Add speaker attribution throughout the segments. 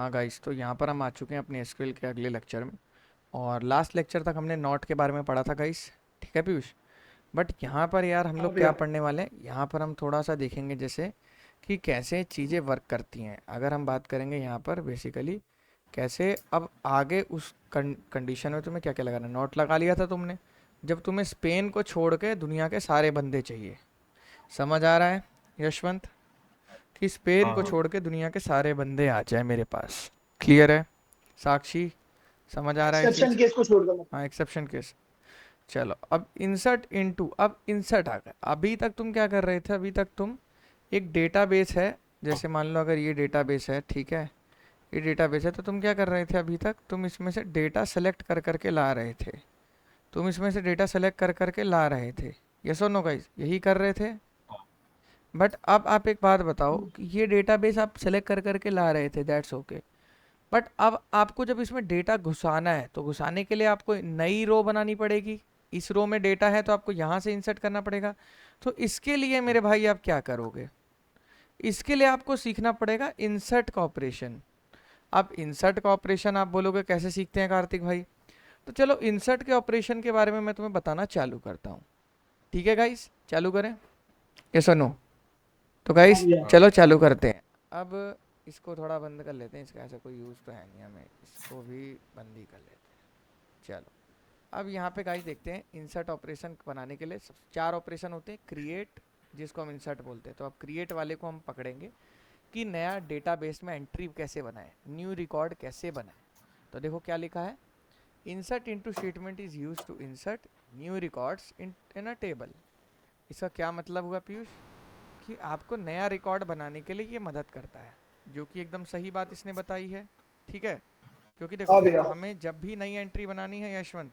Speaker 1: हाँ गाइस, तो यहाँ पर हम आ चुके हैं अपने एसक्यूएल के अगले लेक्चर में। और लास्ट लेक्चर तक हमने नॉट के बारे में पढ़ा था गाइस। ठीक है पीयूष। बट यहाँ पर यार हम
Speaker 2: हाँ
Speaker 1: लोग क्या
Speaker 2: भैया।
Speaker 1: पढ़ने वाले हैं, यहाँ पर हम थोड़ा सा देखेंगे जैसे कि कैसे चीज़ें वर्क करती हैं। अगर हम बात करेंगे यहाँ पर बेसिकली कैसे अब आगे उस कंडीशन में तुम्हें क्या क्या लगाना है। नोट लगा लिया था तुमने जब तुम्हें स्पेन को छोड़ के दुनिया के सारे बंदे चाहिए। समझ आ रहा है यशवंत कि स्पेन
Speaker 2: हाँ
Speaker 1: को
Speaker 2: हाँ।
Speaker 1: छोड़ के दुनिया के सारे बंदे आ जाए मेरे पास। क्लियर है साक्षी? समझ आ रहा है
Speaker 2: एक्सेप्शन
Speaker 1: चीज़?
Speaker 2: केस को छोड़ दो मतलब।
Speaker 1: हाँ, एक्सेप्शन केस। चलो अब इंसर्ट इनटू, अब इंसर्ट आ गया। अभी तक तुम क्या कर रहे थे, अभी तक तुम एक डेटाबेस है, जैसे मान लो अगर ये डेटाबेस है, ठीक है, ये डेटाबेस है, तो तुम क्या कर रहे थे अभी तक, तुम इसमें से डेटा सेलेक्ट कर करके ला रहे थे। तुम इसमें से डेटा सेलेक्ट कर करके ला रहे थे। यस और नो गाइस, यही कर रहे थे। बट अब आप एक बात बताओ कि ये डेटाबेस आप सेलेक्ट कर करके ला रहे थे, दैट्स ओके। बट अब आपको जब इसमें डेटा घुसाना है तो घुसाने के लिए आपको नई रो बनानी पड़ेगी। इस रो में डेटा है तो आपको यहाँ से इंसर्ट करना पड़ेगा। तो इसके लिए मेरे भाई आप क्या करोगे, इसके लिए आपको सीखना पड़ेगा इंसर्ट का ऑपरेशन। अब इंसर्ट का ऑपरेशन आप बोलोगे कैसे सीखते हैं कार्तिक भाई, तो चलो इंसर्ट के ऑपरेशन के बारे में मैं तुम्हें बताना चालू करता हूँ। ठीक है गाइस, चालू करें? यस और नो? तो
Speaker 2: हाँ
Speaker 1: गाइस
Speaker 2: भैया।
Speaker 1: चलो चालू करते हैं। अब इसको थोड़ा बंद कर लेते हैं, इसका ऐसा कोई यूज़ तो है नहीं, हमें इसको भी बंद ही कर लेते हैं। चलो अब यहाँ पे गाइस देखते हैं इंसर्ट ऑपरेशन बनाने के लिए चार ऑपरेशन होते हैं। क्रिएट, जिसको हम इंसर्ट बोलते हैं, तो अब क्रिएट वाले को हम पकड़ेंगे कि नया डेटाबेस में एंट्री कैसे बनाए, न्यू रिकॉर्ड कैसे बनाए। तो देखो क्या लिखा है, insert into statement is used to insert new records in a table. इसका क्या मतलब हुआ पीयूष, कि आपको नया रिकॉर्ड बनाने के लिए ये मदद करता है, जो कि एकदम सही बात इसने बताई है। ठीक है, क्योंकि देखो
Speaker 2: हाँ भैया।
Speaker 1: हमें जब भी नई एंट्री बनानी है यशवंत,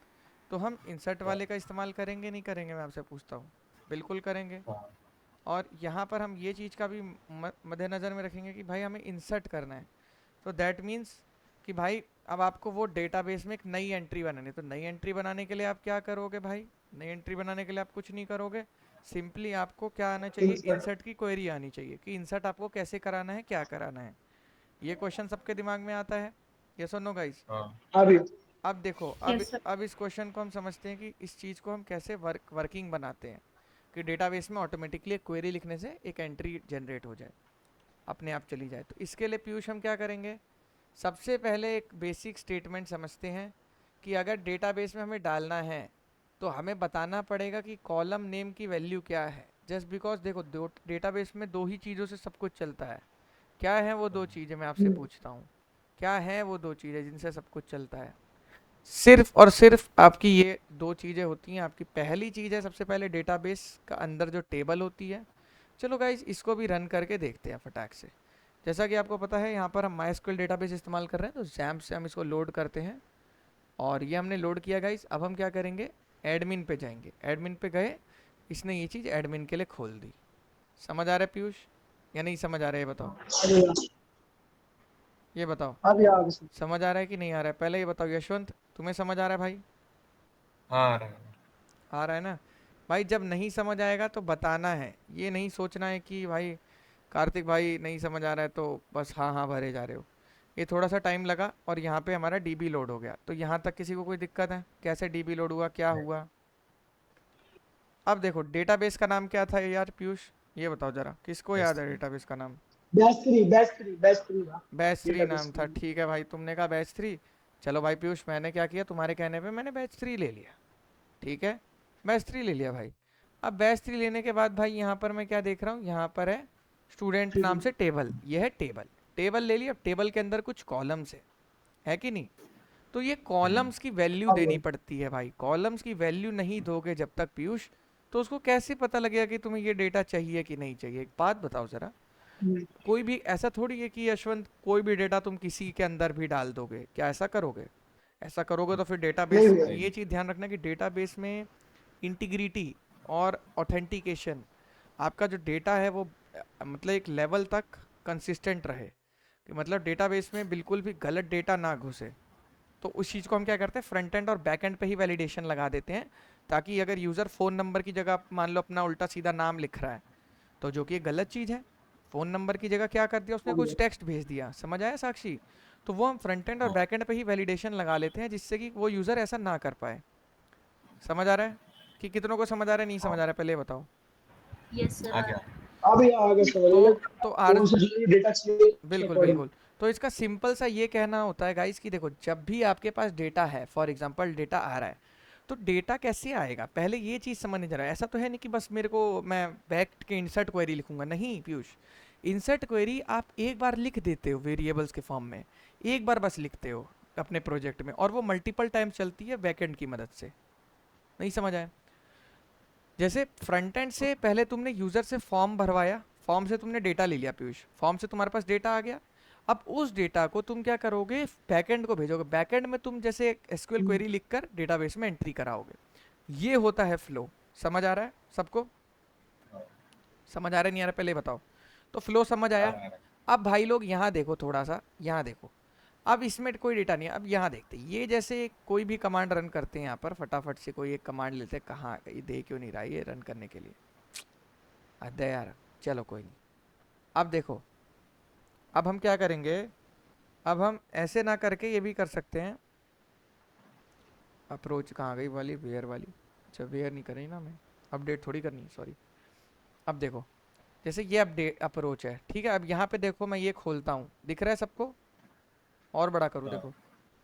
Speaker 1: तो हम इंसर्ट वाले का इस्तेमाल करेंगे नहीं करेंगे, मैं आपसे पूछता हूँ। बिल्कुल करेंगे। और यहाँ पर हम ये चीज़ का भी मद्देनज़र में रखेंगे कि भाई हमें इंसर्ट करना है। तो दैट मीन्स कि भाई अब आपको वो डेटाबेस में एक नई एंट्री बनानी है, तो नई एंट्री बनाने के लिए आप क्या करोगे भाई, नई एंट्री बनाने के लिए आप कुछ नहीं करोगे। सिंपली आपको क्या आना चाहिए,
Speaker 2: इंसर्ट।
Speaker 1: इंसर्ट की क्वेरी आनी चाहिए कि इंसर्ट आपको कैसे कराना है, क्या कराना है। ये क्वेश्चन सबके दिमाग में आता है। यस और नो गाइस?
Speaker 2: हाँ भैया।
Speaker 1: अब देखो, अब
Speaker 3: यस सर।
Speaker 1: अब इस क्वेश्चन को हम समझते हैं कि इस चीज़ को हम कैसे वर्किंग बनाते हैं, कि डेटाबेस में ऑटोमेटिकली एक क्वेरी लिखने से एक एंट्री जनरेट हो जाए, अपने आप चली जाए। तो इसके लिए पीयूष हम क्या करेंगे, सबसे पहले एक बेसिक स्टेटमेंट समझते हैं कि अगर डेटाबेस में हमें डालना है तो हमें बताना पड़ेगा कि कॉलम नेम की वैल्यू क्या है। जस्ट बिकॉज देखो दो डेटाबेस में दो ही चीज़ों से सब कुछ चलता है। क्या है वो दो चीज़ें, मैं आपसे पूछता हूँ, क्या है वो दो चीज़ें जिनसे सब कुछ चलता है? सिर्फ और सिर्फ आपकी ये दो चीज़ें होती हैं। आपकी पहली चीज़ है, सबसे पहले डेटाबेस का अंदर जो टेबल होती है। चलो गाइज इसको भी रन करके देखते हैं फटाक से। जैसा कि आपको पता है यहाँ पर हम MySQL डेटाबेस इस्तेमाल कर रहे हैं, तो जैम्प से हम इसको लोड करते हैं। और ये हमने लोड किया गाइज। अब हम क्या करेंगे, एडमिन पे जाएंगे। एडमिन पे गए, इसने ये चीज़ एडमिन के लिए खोल दी। समझ आ रहा है पीयूष या नहीं समझ आ रहा है, ये बताओ,
Speaker 2: हाँ भैया।
Speaker 1: ये बताओ।
Speaker 2: हाँ भैया आगे से।
Speaker 1: समझ आ रहा है कि नहीं आ रहा है, पहले ये बताओ यशवंत, तुम्हें समझ आ रहा है भाई?
Speaker 4: हाँ रहा।
Speaker 1: आ रहा है ना? भाई जब नहीं समझ आएगा तो बताना है, ये नहीं सोचना है कि भाई कार्तिक भाई नहीं समझ आ रहा है तो बस हाँ हाँ भरे जा रहे हो। ये थोड़ा सा टाइम लगा और यहाँ पे हमारा डीबी लोड हो गया। तो यहाँ तक किसी को कोई दिक्कत है, कैसे डीबी लोड हुआ, क्या हुआ? अब देखो डेटाबेस का नाम क्या था यार पीयूष, ये बताओ जरा, किसको याद है डेटाबेस का नाम?
Speaker 2: बैच 3 था।
Speaker 1: बैच थ्री
Speaker 2: डेटाबेस
Speaker 1: नाम था,
Speaker 2: का।
Speaker 1: ठीक है भाई, तुमने कहा बैच थ्री। चलो भाई पीयूष, मैंने क्या किया, तुम्हारे कहने पे मैंने बैच थ्री ले लिया। ठीक है, बैच थ्री ले लिया भाई। अब बैच थ्री लेने के बाद भाई यहाँ पर मैं क्या देख रहा हूँ, यहाँ पर है स्टूडेंट नाम से टेबल, ये है टेबल। टेबल ले लिया, टेबल के अंदर कुछ कॉलम्स है कि नहीं? तो ये कॉलम्स की वैल्यू
Speaker 2: हाँ
Speaker 1: देनी
Speaker 2: भैया।
Speaker 1: पड़ती है भाई। कॉलम्स की वैल्यू नहीं दोगे जब तक पीयूष, तो उसको कैसे पता लगेगा कि तुम्हें ये डेटा चाहिए कि नहीं चाहिए? एक बात बताओ जरा,
Speaker 2: हम्म,
Speaker 1: कोई भी ऐसा थोड़ी है कि यशवंत कोई भी डेटा तुम किसी के अंदर भी डाल दोगे, क्या ऐसा करोगे? ऐसा करोगे तो फिर
Speaker 2: नहीं
Speaker 1: डेटाबेस,
Speaker 2: भैया।
Speaker 4: नहीं
Speaker 1: ये चीज़ ध्यान रखना कि डेटाबेस में इंटीग्रिटी और ऑथेंटिकेशन, आपका जो डेटा है वो मतलब एक लेवल तक कंसिस्टेंट रहे, कि मतलब डेटाबेस में बिल्कुल भी गलत डेटा ना घुसे। तो उस चीज़ को हम क्या करते हैं, फ्रंट एंड और बैक एंड पे ही वैलिडेशन लगा देते हैं, ताकि अगर यूज़र फ़ोन नंबर की जगह मान लो अपना उल्टा सीधा नाम लिख रहा है, तो जो कि एक गलत चीज़ है, फ़ोन नंबर की जगह क्या कर दिया उसने,
Speaker 2: हाँ भैया।
Speaker 1: कुछ टेक्स्ट भेज दिया। समझ आया साक्षी? तो वो हम फ्रंट एंड और
Speaker 4: हाँ।
Speaker 1: बैक एंड पे ही वैलिडेशन लगा लेते हैं, जिससे कि वो यूज़र ऐसा ना कर पाए। समझ आ रहा है कि कितनों को समझ आ रहा है, नहीं समझ आ
Speaker 4: हाँ
Speaker 1: रहा है, पहले ये बताओ।
Speaker 3: यस सर
Speaker 4: आ
Speaker 3: आ
Speaker 4: गया।
Speaker 3: रहा
Speaker 2: अभी आगे समझ
Speaker 1: तो
Speaker 2: मतलब
Speaker 1: तो
Speaker 2: कौन सा जो डेटा चाहिए उसके
Speaker 1: बिल्कुल
Speaker 2: अकॉर्डिंग।
Speaker 1: बिल्कुल। तो इसका सिंपल सा ये कहना होता है गाइस कि देखो, जब भी आपके पास डेटा है, फॉर एग्जांपल डेटा आ रहा है, तो डेटा कैसे आएगा, पहले ये चीज़ समझने जा रहा है। ऐसा तो है नहीं कि बस मेरे को मैं बैक के इंसर्ट क्वेरी लिखूंगा, नहीं पीयूष। इंसर्ट क्वेरी आप एक बार लिख देते हो वेरिएबल्स के फॉर्म में, एक बार बस लिखते हो अपने प्रोजेक्ट में, और वो मल्टीपल टाइम चलती है बैकएंड की मदद से। नहीं समझ आया? जैसे फ्रंट एंड से पहले तुमने यूज़र से फॉर्म भरवाया, फॉर्म से तुमने डेटा ले लिया पीयूष, फॉर्म से तुम्हारे पास डेटा आ गया। अब उस डेटा को तुम क्या करोगे, बैकएंड को भेजोगे। बैकएंड में तुम जैसे एसक्यूएल क्वेरी लिखकर डेटाबेस में एंट्री कराओगे। ये होता है फ्लो। समझ आ रहा है सबको? समझ आ रहा है नहीं आ रहा पहले बताओ। तो फ्लो समझ
Speaker 4: आ
Speaker 1: आया।
Speaker 4: रहा है।
Speaker 1: अब भाई लोग यहाँ देखो, थोड़ा सा यहाँ देखो। अब इसमें कोई डेटा नहीं है। अब यहाँ देखते हैं, ये जैसे कोई भी कमांड रन करते हैं यहाँ पर, फटाफट से कोई एक कमांड लेते हैं। कहाँ ये दे क्यों नहीं रहा है ये रन करने के लिए? अरे यार, चलो कोई नहीं। अब देखो, अब हम क्या करेंगे, अब हम ऐसे ना करके ये भी कर सकते हैं। अप्रोच कहाँ गई वाली, वेयर वाली? अच्छा वेयर नहीं करी ना मैं, अपडेट थोड़ी करनी है, सॉरी। अब देखो, जैसे ये अपडेट अप्रोच है, ठीक है। अब यहाँ पे देखो, मैं ये खोलता हूँ, दिख रहा है सबको? और बड़ा करूँ,
Speaker 4: हाँ।
Speaker 1: देखो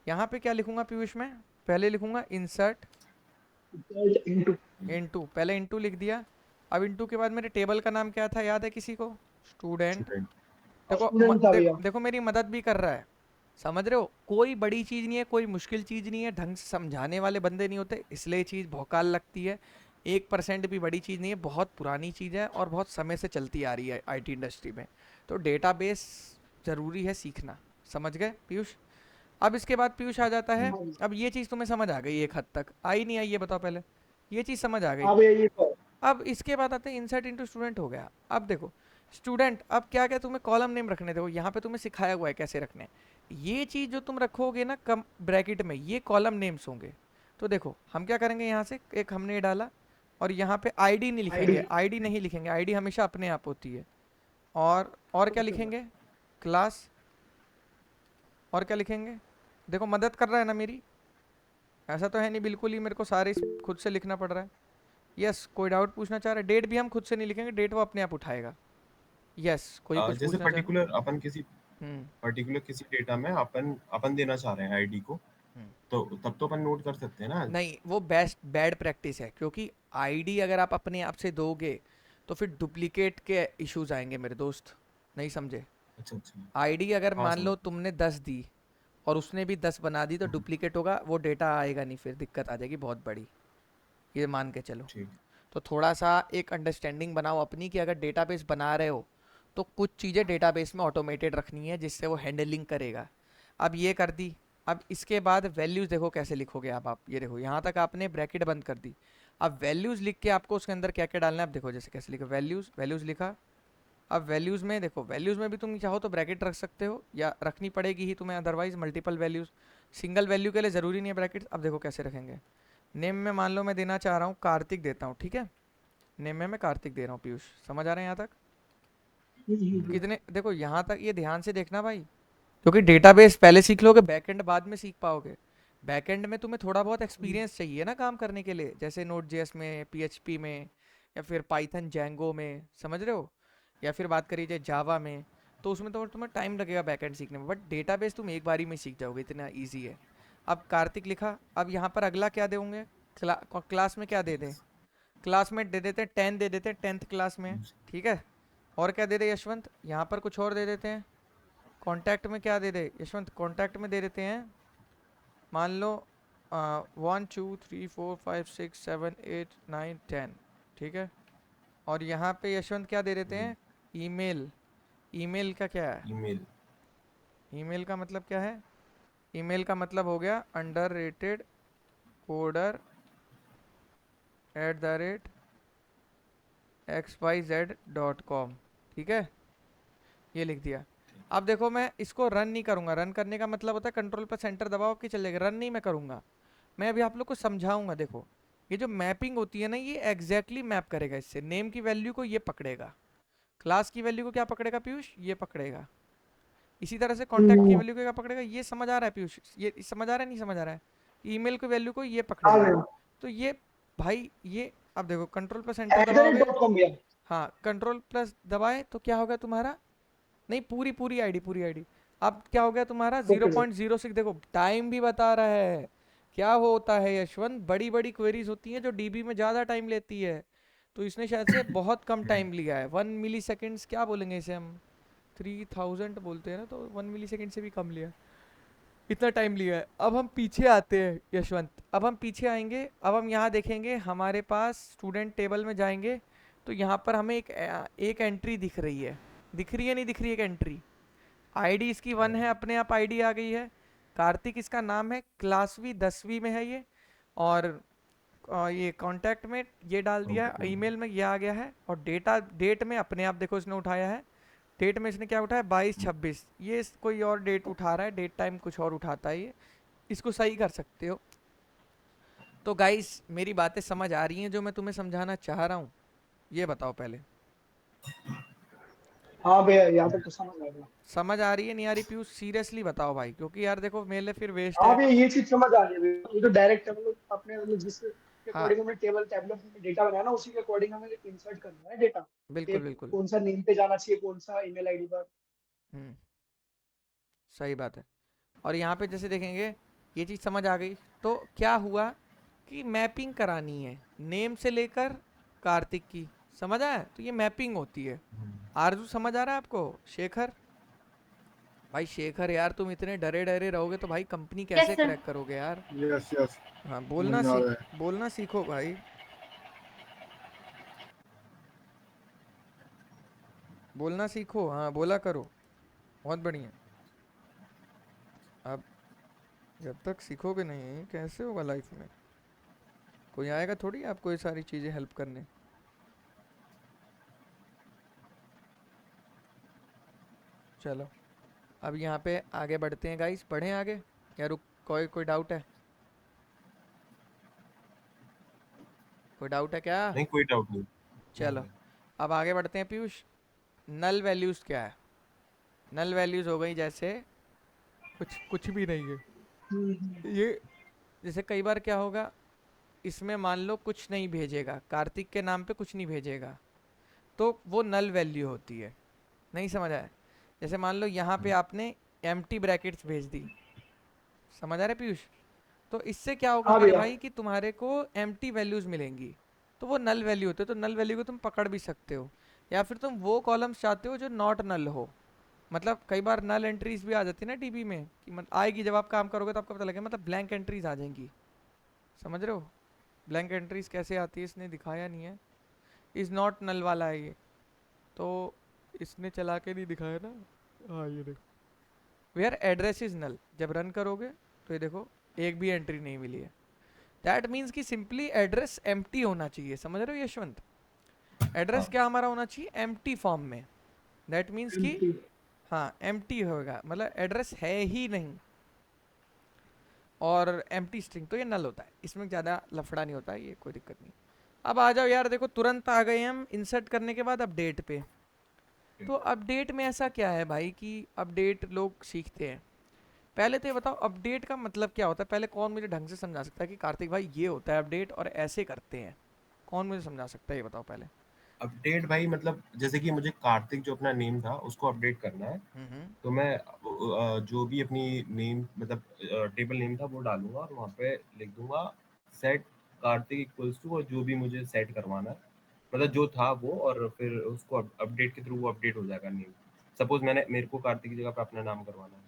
Speaker 1: यहाँ पे क्या लिखूंगा पीयूष में, पहले लिखूंगा इंसर्ट
Speaker 2: इनटू
Speaker 1: इनटू, पहले इनटू लिख दिया। अब इनटू के बाद मेरे टेबल का नाम क्या था, याद है किसी को? स्टूडेंट।
Speaker 4: स्टूडेंट।
Speaker 1: देखो
Speaker 2: स्टूडेंट था भैया।
Speaker 1: देखो देखो, मेरी मदद भी कर रहा है। समझ रहे हो? कोई बड़ी चीज़ नहीं है, कोई मुश्किल चीज़ नहीं है, ढंग से समझाने वाले बंदे नहीं होते, इसलिए ये चीज़ भौकाल लगती है। 1% भी बड़ी चीज़ नहीं है, बहुत पुरानी चीज़ है और बहुत समय से चलती आ रही है आईटी इंडस्ट्री में। तो डेटाबेस ज़रूरी है सीखना। समझ गए पीयूष? अब इसके बाद पीयूष आ जाता है।
Speaker 2: हाँ जी।
Speaker 1: अब ये चीज़ तुम्हें समझ आ गई एक हद तक, आई नहीं आई ये बताओ पहले? ये चीज़ समझ आ गई।
Speaker 2: हाँ भैया ये तो
Speaker 1: अब इसके बाद आते हैं इंसर्ट इनटू स्टूडेंट, हो गया। अब देखो स्टूडेंट, अब क्या क्या तुम्हें कॉलम नेम रखने, देखो यहाँ पे तुम्हें सिखाया हुआ है कैसे रखने। ये चीज़ जो तुम रखोगे ना कम ब्रैकेट में, ये कॉलम नेम्स होंगे। तो देखो हम क्या करेंगे, यहाँ से एक हमने ये डाला, और यहाँ पे आईडी नहीं लिखेंगे,
Speaker 2: आईडी।
Speaker 1: आईडी नहीं लिखेंगे, आईडी हमेशा अपने आप होती है। और क्या
Speaker 2: ओके सर।
Speaker 1: लिखेंगे? क्लास। और क्या लिखेंगे? देखो मदद कर रहा है ना मेरी, ऐसा तो है नहीं बिल्कुल ही मेरे को सारे खुद से लिखना पड़ रहा है। यस, कोई डाउट पूछना चाह रहा है? डेट भी हम खुद से नहीं लिखेंगे, डेट वो अपने आप उठाएगा। यस, कोई कुछ
Speaker 4: जैसे
Speaker 1: पूछना चाह रहा है? हम्म
Speaker 4: पर्टिकुलर किसी डेटा में अपन अपन देना चाह रहे हैं आईडी को,
Speaker 1: हम्म।
Speaker 4: तो तब तो अपन नोट कर सकते हैं ना।
Speaker 1: नहीं, वो बेस्ट बैड प्रैक्टिस है, क्योंकि आईडी अगर आप अपने आप से दोगे तो फिर डुप्लीकेट के इश्यूज आएंगे मेरे दोस्त। नहीं समझे?
Speaker 4: अच्छा अच्छा।
Speaker 1: आईडी अगर
Speaker 4: हाँ
Speaker 1: मान
Speaker 4: समझ।
Speaker 1: लो तुमने 10 दी और उसने भी 10 बना दी, तो डुप्लीकेट होगा, वो डेटा आएगा नहीं, फिर दिक्कत आ जाएगी बहुत बड़ी। ये मान के चलो।
Speaker 4: ठीक।
Speaker 1: तो थोड़ा सा एक अंडरस्टैंडिंग बनाओ अपनी, कि अगर डेटाबेस बना रहे हो तो कुछ चीज़ें डेटाबेस में ऑटोमेटेड रखनी है, जिससे वो हैंडलिंग करेगा। अब ये कर दी। अब इसके बाद वैल्यूज़ देखो कैसे लिखोगे आप ये देखो, यहाँ तक आपने ब्रैकेट बंद कर दी। अब वैल्यूज़ लिख के आपको उसके अंदर क्या क्या डालना है, अब देखो जैसे कैसे लिखो, वैल्यूज़, वैल्यूज़ लिखा। अब वैल्यूज़ में देखो, वैल्यूज़ में भी तुम चाहो तो ब्रैकेट रख सकते हो, या रखनी पड़ेगी ही तुम्हें, otherwise multiple values. Single value के लिए ज़रूरी नहीं है ब्रैकेट। अब देखो कैसे रखेंगे। नेम में मान लो मैं देना चाह रहा हूँ कार्तिक देता हूँ, ठीक है। नेम में मैं कार्तिक दे रहा हूँ पीयूष, समझ आ रहे हैं यहाँ तक? कितने, देखो यहाँ तक ये ध्यान से देखना भाई, क्योंकि डेटाबेस पहले सीख लोगे, बैकएंड बाद में सीख पाओगे। बैकएंड में तुम्हें थोड़ा बहुत एक्सपीरियंस चाहिए ना काम करने के लिए, जैसे नोड जेएस में, पीएचपी में, या फिर पाइथन जैंगो में, समझ रहे हो? या फिर बात करिए जाए जावा में, तो उसमें तो तुम्हें टाइम लगेगा बैकएंड सीखने में, बट डेटाबेस तुम एक बारी में सीख जाओगे, इतना ईजी है। अब कार्तिक लिखा। अब यहाँ पर अगला क्या देंगे, क्लास में क्या दे दें? क्लास में दे देते हैं 10, दे देते हैं 10th क्लास में, ठीक है। और क्या दे दे यशवंत, यहाँ पर कुछ और दे देते हैं। कांटेक्ट में क्या दे दे यशवंत, कांटेक्ट में दे देते हैं, मान लो 1 2 3 4 5 6 7 8 9 10, ठीक है। और यहाँ पे यशवंत क्या दे देते हैं, ईमेल। ईमेल का क्या है?
Speaker 4: ईमेल।
Speaker 1: ईमेल का मतलब क्या है? ईमेल का मतलब हो गया underrated_coder@xyz.com, ठीक है। ये लिख दिया। अब देखो मैं इसको रन नहीं करूंगा, रन करने का मतलब होता है कंट्रोल पर सेंटर दबाओ कि चलेगा, रन नहीं मैं करूंगा। मैं अभी आप लोग को समझाऊंगा। देखो ये जो मैपिंग होती है ना, ये एग्जैक्टली मैप करेगा, इससे नेम की वैल्यू को ये पकड़ेगा, क्लास की वैल्यू को क्या पकड़ेगा पीयूष, ये पकड़ेगा। इसी तरह से कॉन्टैक्ट की वैल्यू को क्या पकड़ेगा, ये समझ आ रहा है पीयूष, ये समझ आ रहा है नहीं समझ आ रहा है, ईमेल की वैल्यू को ये
Speaker 2: हाँ
Speaker 1: पकड़ेगा।
Speaker 2: भैया,
Speaker 1: तो ये भाई ये अब देखो कंट्रोल प्लस एंटर दबाओगे,
Speaker 2: @.com भैया।
Speaker 1: हाँ कंट्रोल प्लस दबाए तो क्या होगा तुम्हारा, नहीं पूरी पूरी आईडी पूरी आईडी, अब क्या हो गया तुम्हारा
Speaker 2: ओके सर।
Speaker 1: 0.06, देखो टाइम भी बता रहा है। क्या होता है यशवंत, बड़ी बड़ी क्वेरीज होती हैं जो डीबी में ज़्यादा टाइम लेती है, तो इसने शायद से बहुत कम टाइम लिया है, 1 मिली सेकेंड्स क्या बोलेंगे इसे हम, 3000 बोलते हैं ना, तो 1 मिली सेकेंड से भी कम लिया, इतना टाइम लिया है। अब हम पीछे आते हैं यशवंत, अब हम पीछे आएंगे, अब हम यहाँ देखेंगे हमारे पास स्टूडेंट टेबल में जाएंगे, तो यहाँ पर हमें एक एंट्री दिख रही है, दिख रही है नहीं दिख रही है, एक एंट्री, आईडी इसकी 1 है, अपने आप आईडी आ गई है, कार्तिक इसका नाम है, क्लासवी 10वीं में है ये, और ये कांटेक्ट में ये डाल दिया है, ईमेल में ये आ गया है, और डेट में अपने आप देखो इसने उठाया है, डेट में इसने क्या उठाया 22-26, ये कोई और डेट उठा रहा है, डेट टाइम कुछ और उठाता है ये, इसको सही कर सकते हो। तो गाइस मेरी बातें समझ आ रही हैं जो मैं तुम्हें समझाना चाह रहा हूँ, ये बताओ पहले,
Speaker 2: हाँ भैया, यहाँ तक तो समझ आ गया।
Speaker 1: समझ आ रही है नहीं आ रही पीयूष, सीरियसली बताओ भाई, क्योंकि यार देखो मेरे लिए फिर वेस्ट
Speaker 2: हाँ
Speaker 1: है।
Speaker 2: भैया, ये चीज समझ आ रही है भैया। ये तो डायरेक्ट हम लोग अपने मतलब जिसके
Speaker 1: हाँ
Speaker 2: अकॉर्डिंग हमने टेबल टैबलेट में डेटा बनाया ना, उसी के अकॉर्डिंग हमें इंसर्ट करना है डेटा।
Speaker 1: बिल्कुल
Speaker 2: एक
Speaker 1: बिल्कुल।
Speaker 2: कौन सा नेम पे जाना चाहिए, कौन सा ईमेल आईडी पर।
Speaker 1: हम्म, सही बात है। और यहाँ पे जैसे देखेंगे ये चीज़ समझ आ गई, तो क्या हुआ कि मैपिंग करानी है नेम से लेकर कार्तिक की, समझ आया, तो ये मैपिंग होती है। आरजू समझ आ रहा है आपको, शेखर, भाई शेखर यार तुम इतने डरे डरे रहोगे तो भाई कंपनी
Speaker 3: यस
Speaker 1: कैसे
Speaker 3: सर।
Speaker 1: क्रैक करोगे यार।
Speaker 5: यस यस,
Speaker 1: हाँ
Speaker 5: समझ आ रहा है।
Speaker 1: बोलना सीखो भाई, बोलना सीखो, हाँ बोला करो, बहुत बढ़िया। अब जब तक सीखोगे नहीं कैसे होगा लाइफ में, कोई आएगा थोड़ी आपको ये सारी चीज़ें हेल्प करने। चलो अब यहाँ पे आगे बढ़ते हैं गाइस, बढ़ें आगे या रुक, कोई डाउट है, कोई डाउट है क्या।
Speaker 4: नहीं कोई डाउट नहीं।
Speaker 1: चलो अब आगे बढ़ते हैं पीयूष, नल वैल्यूज़ क्या है, नल वैल्यूज़ हो गई जैसे कुछ कुछ भी नहीं है, ये जैसे कई बार क्या होगा, इसमें मान लो कुछ नहीं भेजेगा, कार्तिक के नाम पे कुछ नहीं भेजेगा, तो वो नल वैल्यू होती है, नहीं समझ आया। जैसे मान लो यहाँ पे आपने एम्प्टी ब्रैकेट्स भेज दी, समझ आ रहा है पीयूष, तो इससे क्या होगा
Speaker 2: हाँ
Speaker 1: मेरे
Speaker 2: भैया।
Speaker 1: भाई कि तुम्हारे को एम्प्टी वैल्यूज़ मिलेंगी, तो वो नल वैल्यू होते हैं, तो नल वैल्यू को तुम पकड़ भी सकते हो, या फिर तुम वो कॉलम्स चाहते हो जो नॉट नल हो, मतलब कई बार नल एंट्रीज भी आ जाती है ना डीबी में, कि आएगी जब आप काम करोगे तो आपको पता लगेगा, मतलब ब्लैंक एंट्रीज आ जाएंगी, समझ रहे हो, ब्लैंक एंट्रीज कैसे आती है इसने दिखाया नहीं है, इज़ नॉट नल वाला है ये, तो इसने चला के नहीं दिखाया ना, हाँ ये देखो, वेयर एड्रेस इज नल, जब रन करोगे तो ये देखो एक भी एंट्री नहीं मिली है, दैट मीन्स कि सिंपली एड्रेस एम्प्टी होना चाहिए, समझ रहे हो यशवंत, एड्रेस क्या हमारा होना चाहिए एम्प्टी फॉर्म में, दैट मीन्स कि
Speaker 2: एम्प्टी।
Speaker 1: हाँ एम्प्टी होगा, मतलब एड्रेस है ही नहीं, और एम्प्टी स्ट्रिंग तो ये नल होता है, इसमें ज़्यादा लफड़ा नहीं होता है, ये कोई दिक्कत नहीं। अब आ जाओ यार, देखो तुरंत आ गए हम इंसर्ट करने के बाद अपडेट पे, तो अपडेट में ऐसा क्या है भाई कि अपडेट लोग सीखते हैं, पहले तो ये बताओ अपडेट का मतलब क्या होता है, पहले कौन मुझे ढंग से समझा सकता है कि कार्तिक भाई ये होता है अपडेट और ऐसे करते हैं, कौन मुझे समझा सकता है ये बताओ पहले।
Speaker 4: अपडेट भाई मतलब जैसे कि मुझे कार्तिक जो अपना नेम था उसको अपडेट करना है,
Speaker 1: हम्म,
Speaker 4: तो मैं जो भी अपनी नेम मतलब टेबल नेम था वो डालूंगा और वहाँ पे लिख दूंगा सेट कार्तिक इक्वल्स टू, और जो भी मुझे सेट करवाना है मतलब जो था वो, और फिर उसको अपडेट के थ्रू वो अपडेट हो जाएगा नेम। सपोज मेरे को कार्तिक की जगह पे अपना नाम करवाना है,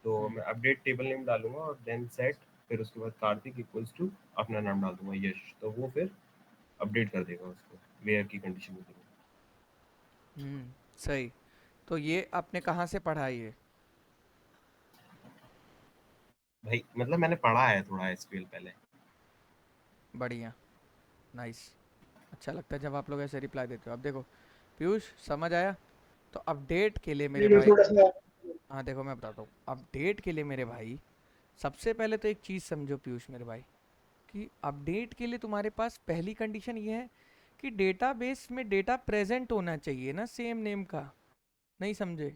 Speaker 4: तो
Speaker 1: हम्म,
Speaker 4: मैं अपडेट टेबल नेम डालूंगा और देन सेट, फिर उसके बाद कार्तिक इक्वल्स टू अपना नाम डाल दूंगा यश, तो वो फिर अपडेट कर देगा उसको वेयर की कंडीशन में।
Speaker 1: सही, तो ये आपने कहाँ से पढ़ा ये,
Speaker 4: भाई मतलब मैंने पढ़ा है थोड़ा एसक्यूएल पहले।
Speaker 1: बढ़िया, नाइस, अच्छा लगता है जब आप लोग ऐसे रिप्लाई देते हो। अब देखो पीयूष समझ आया, तो अपडेट के लिए मेरे
Speaker 2: नहीं,
Speaker 1: भाई,
Speaker 2: थोड़ा सा।
Speaker 1: हाँ देखो मैं बताता हूँ, अपडेट के लिए मेरे भाई सबसे पहले तो एक चीज़ समझो पीयूष मेरे भाई, कि अपडेट के लिए तुम्हारे पास पहली कंडीशन ये है कि डेटाबेस में डेटा प्रेजेंट होना चाहिए ना सेम नेम का, नहीं समझे,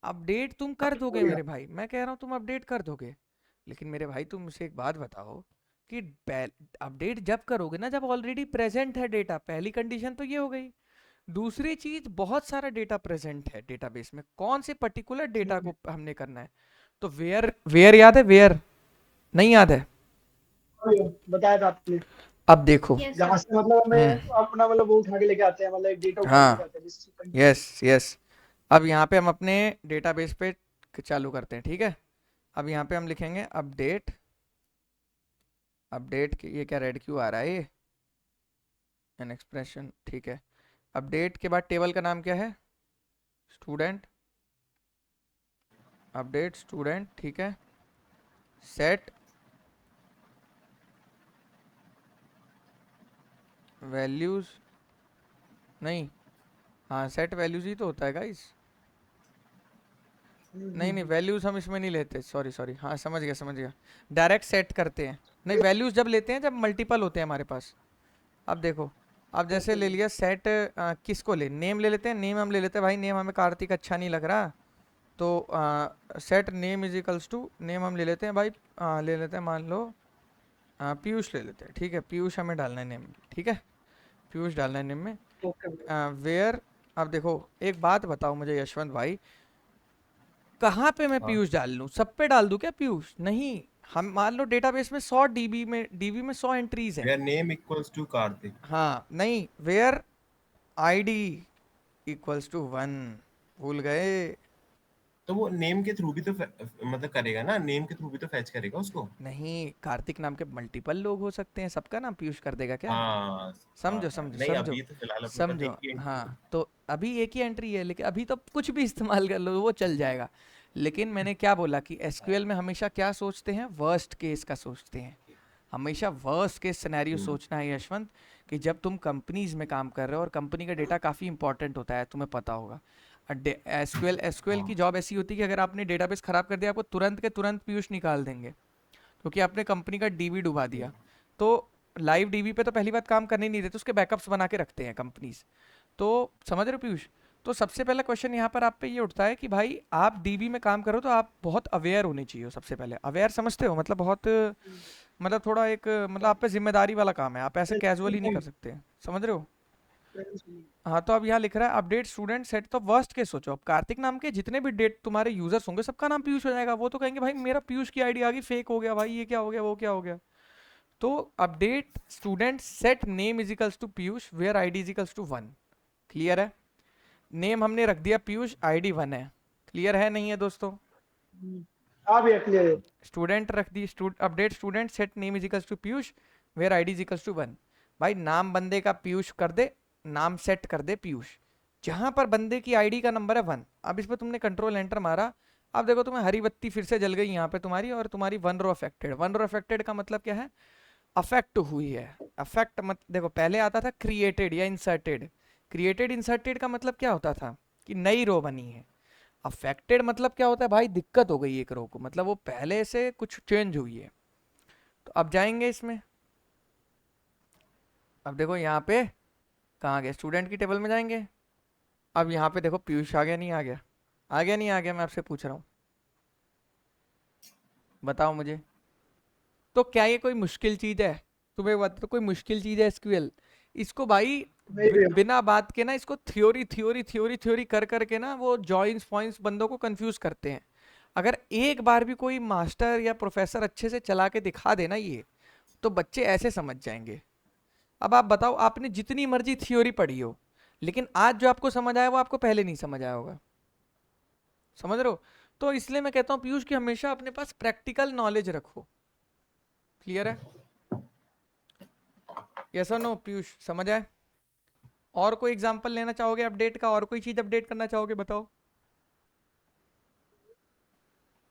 Speaker 1: अपडेट तुम कर दोगे मेरे भाई, मैं कह रहा हूँ तुम अपडेट कर दोगे, लेकिन मेरे भाई तुम मुझे एक बात बताओ कि अपडेट जब करोगे ना जब ऑलरेडी प्रेजेंट है डेटा, पहली कंडीशन तो ये हो गई। दूसरी चीज, बहुत सारा डेटा प्रेजेंट है डेटाबेस में, कौन से पर्टिकुलर डेटा को हमने करना है। तो वेयर, वेयर याद है, वेयर नहीं याद है?
Speaker 2: बताया था आपने।
Speaker 1: अब देखो,
Speaker 3: यस
Speaker 2: जहाँ
Speaker 3: सर।
Speaker 2: से मतलब हमें
Speaker 1: हम्म,
Speaker 2: अपना मतलब वो उठा के लेके आते हैं, मतलब एक डेटा उठा के लेके
Speaker 1: हाँ,
Speaker 2: आते हैं जिस
Speaker 1: यस यस। अब यहाँ पे हम अपने डेटाबेस पे चालू करते हैं, ठीक है। अब यहाँ पे हम लिखेंगे अपडेट, अपडेट ये क्या रेड क्यों आ रहा है ये, एन एक्सप्रेशन, ठीक है। अपडेट के बाद टेबल का नाम क्या है, स्टूडेंट, अपडेट स्टूडेंट, ठीक है। सेट वैल्यूज, नहीं, हाँ सेट वैल्यूज ही तो होता है गाइस। नहीं नहीं, वैल्यूज हम इसमें नहीं लेते, सॉरी सॉरी, हाँ समझ गया समझ गया, डायरेक्ट सेट करते हैं। नहीं, वैल्यूज जब लेते हैं जब मल्टीपल होते हैं हमारे पास। अब देखो, अब जैसे ले लिया सेट, किसको ले, नेम ले लेते हैं, नेम हम ले लेते हैं भाई, नेम हमें कार्तिक अच्छा नहीं लग रहा, तो set name is equals to, name हम ले लेते हैं भाई, ले लेते हैं मान लो पीयूष ले लेते हैं, ठीक है, पीयूष हमें डालना है नेम में, ठीक है, पीयूष डालना है नेम में। वेयर, अब देखो एक बात बताओ मुझे यशवंत भाई, कहाँ पे मैं
Speaker 4: हाँ
Speaker 1: पीयूष डाल लूँ, सब पे डाल दूँ क्या पीयूष? नहीं, हम मान लो डेटाबेस में 100 डीबी में 100 एंट्रीज हैं।
Speaker 4: Where name equals to Kartik.
Speaker 1: हाँ नहीं, वेयर आईडी इक्वल्स टू 1, भूल गए।
Speaker 4: तो वो नेम के थ्रू भी तो मतलब करेगा ना, नेम के थ्रू भी तो फैच करेगा उसको।
Speaker 1: नहीं, कार्तिक नाम के मल्टीपल लोग हो सकते हैं, सबका नाम पीयूष कर देगा क्या?
Speaker 4: हाँ
Speaker 1: समझो समझो
Speaker 4: नहीं
Speaker 1: समझो,
Speaker 4: अभी तो फिलहाल अपने पास
Speaker 1: समझो।
Speaker 4: एक ही एंट्री
Speaker 1: हाँ
Speaker 4: है।
Speaker 1: तो अभी एक ही एंट्री है, लेकिन अभी तो कुछ भी इस्तेमाल कर लो वो चल जाएगा। लेकिन मैंने क्या बोला कि एसक्यूएल में हमेशा क्या सोचते हैं, वर्स्ट केस का सोचते हैं, हमेशा वर्स्ट केस सिनेरियो सोचना है यशवंत, कि जब तुम कंपनीज में काम कर रहे हो और कंपनी का डेटा काफ़ी इंपॉर्टेंट होता है, तुम्हें पता होगा। एसक्यूएल एसक्यूएल की
Speaker 4: हाँ
Speaker 1: जॉब ऐसी होती है कि अगर आपने डेटाबेस खराब कर दिया, आपको तुरंत के तुरंत पीयूष निकाल देंगे, क्योंकि आपने कंपनी का डीबी डुबा दिया। तो लाइव डीबी पे तो पहली बात काम करने नहीं देते, उसके बैकअप्स बना के रखते हैं कंपनीज। तो समझ रहे हो पीयूष? तो सबसे पहला क्वेश्चन यहाँ पर आप पे ये उठता है कि भाई आप डीबी में काम करो तो आप बहुत अवेयर होने चाहिए हो। सबसे पहले अवेयर समझते हो, मतलब बहुत, मतलब थोड़ा एक, मतलब आप पे जिम्मेदारी वाला काम है, आप ऐसे कैजुअली नहीं कर सकते, समझ रहे हो? हाँ तो अब यहाँ लिख रहा है अपडेट स्टूडेंट सेट, तो वर्स्ट केस सोचो, अब कार्तिक नाम के जितने भी डेट तुम्हारे यूजर्स होंगे सबका नाम पीयूष हो जाएगा, वो तो कहेंगे भाई मेरा पीयूष की आईडी आ गई, फेक हो गया भाई, ये क्या हो गया वो क्या हो गया। तो update student set name इजिकल्स to Piyush where ID इजिकल्स to 1, clear है? नेम हमने रख दिया पीयूष, आईडी 1 है, क्लियर है नहीं है दोस्तों?
Speaker 2: हाँ भैया क्लियर है।
Speaker 1: स्टूडेंट रख दी, update student set name इजिकल्स to Piyush where ID इजिकल्स to 1। भाई नाम बंदे का पीयूष कर दे, नाम सेट कर दे पीयूष, जहां पर बंदे की आईडी का नंबर है 1। अब इस पर तुमने कंट्रोल एंटर मारा, अब देखो तुम्हें हरी बत्ती फिर से जल गई यहाँ पे तुम्हारी, और तुम्हारी 1 रो अफेक्टेड। 1 रो अफेक्टेड का मतलब क्या है, अफेक्ट हुई है। अफेक्ट मत देखो, पहले आता था क्रिएटेड या इंसर्टेड, क्रिएटेड इंसर्टेड का मतलब क्या होता था कि नई रो बनी है। अफेक्टेड मतलब क्या होता है भाई, दिक्कत हो गई एक रो को, मतलब वो पहले से कुछ चेंज हुई है। तो अब जाएंगे इसमें, अब देखो यहाँ पे कहाँ गए, स्टूडेंट की टेबल में जाएंगे। अब यहाँ पे देखो पीयूष आ गया नहीं आ गया, आ गया नहीं आ गया, मैं आपसे पूछ रहा हूँ, बताओ मुझे। तो क्या ये कोई मुश्किल चीज है? तुम्हें बता, तो कोई मुश्किल चीज है एसक्यूएल? इसको भाई
Speaker 2: नहीं भैया।
Speaker 1: बिना बात के ना, इसको थ्योरी थ्योरी थ्योरी थ्योरी कर करके ना वो जॉइंस पॉइंट्स बंदों को कंफ्यूज करते हैं। अगर एक बार भी कोई मास्टर या प्रोफेसर अच्छे से चला के दिखा देना ये, तो बच्चे ऐसे समझ जाएंगे। अब आप बताओ, आपने जितनी मर्जी थ्योरी पढ़ी हो, लेकिन आज जो आपको समझ आया वो आपको पहले नहीं समझ आया होगा, समझ रहे हो? तो इसलिए मैं कहता हूँ पीयूष कि हमेशा अपने पास प्रैक्टिकल नॉलेज रखो, क्लियर है? यस और नो पीयूष, समझ आए? और कोई एग्जांपल लेना चाहोगे अपडेट का, और कोई चीज अपडेट करना चाहोगे, बताओ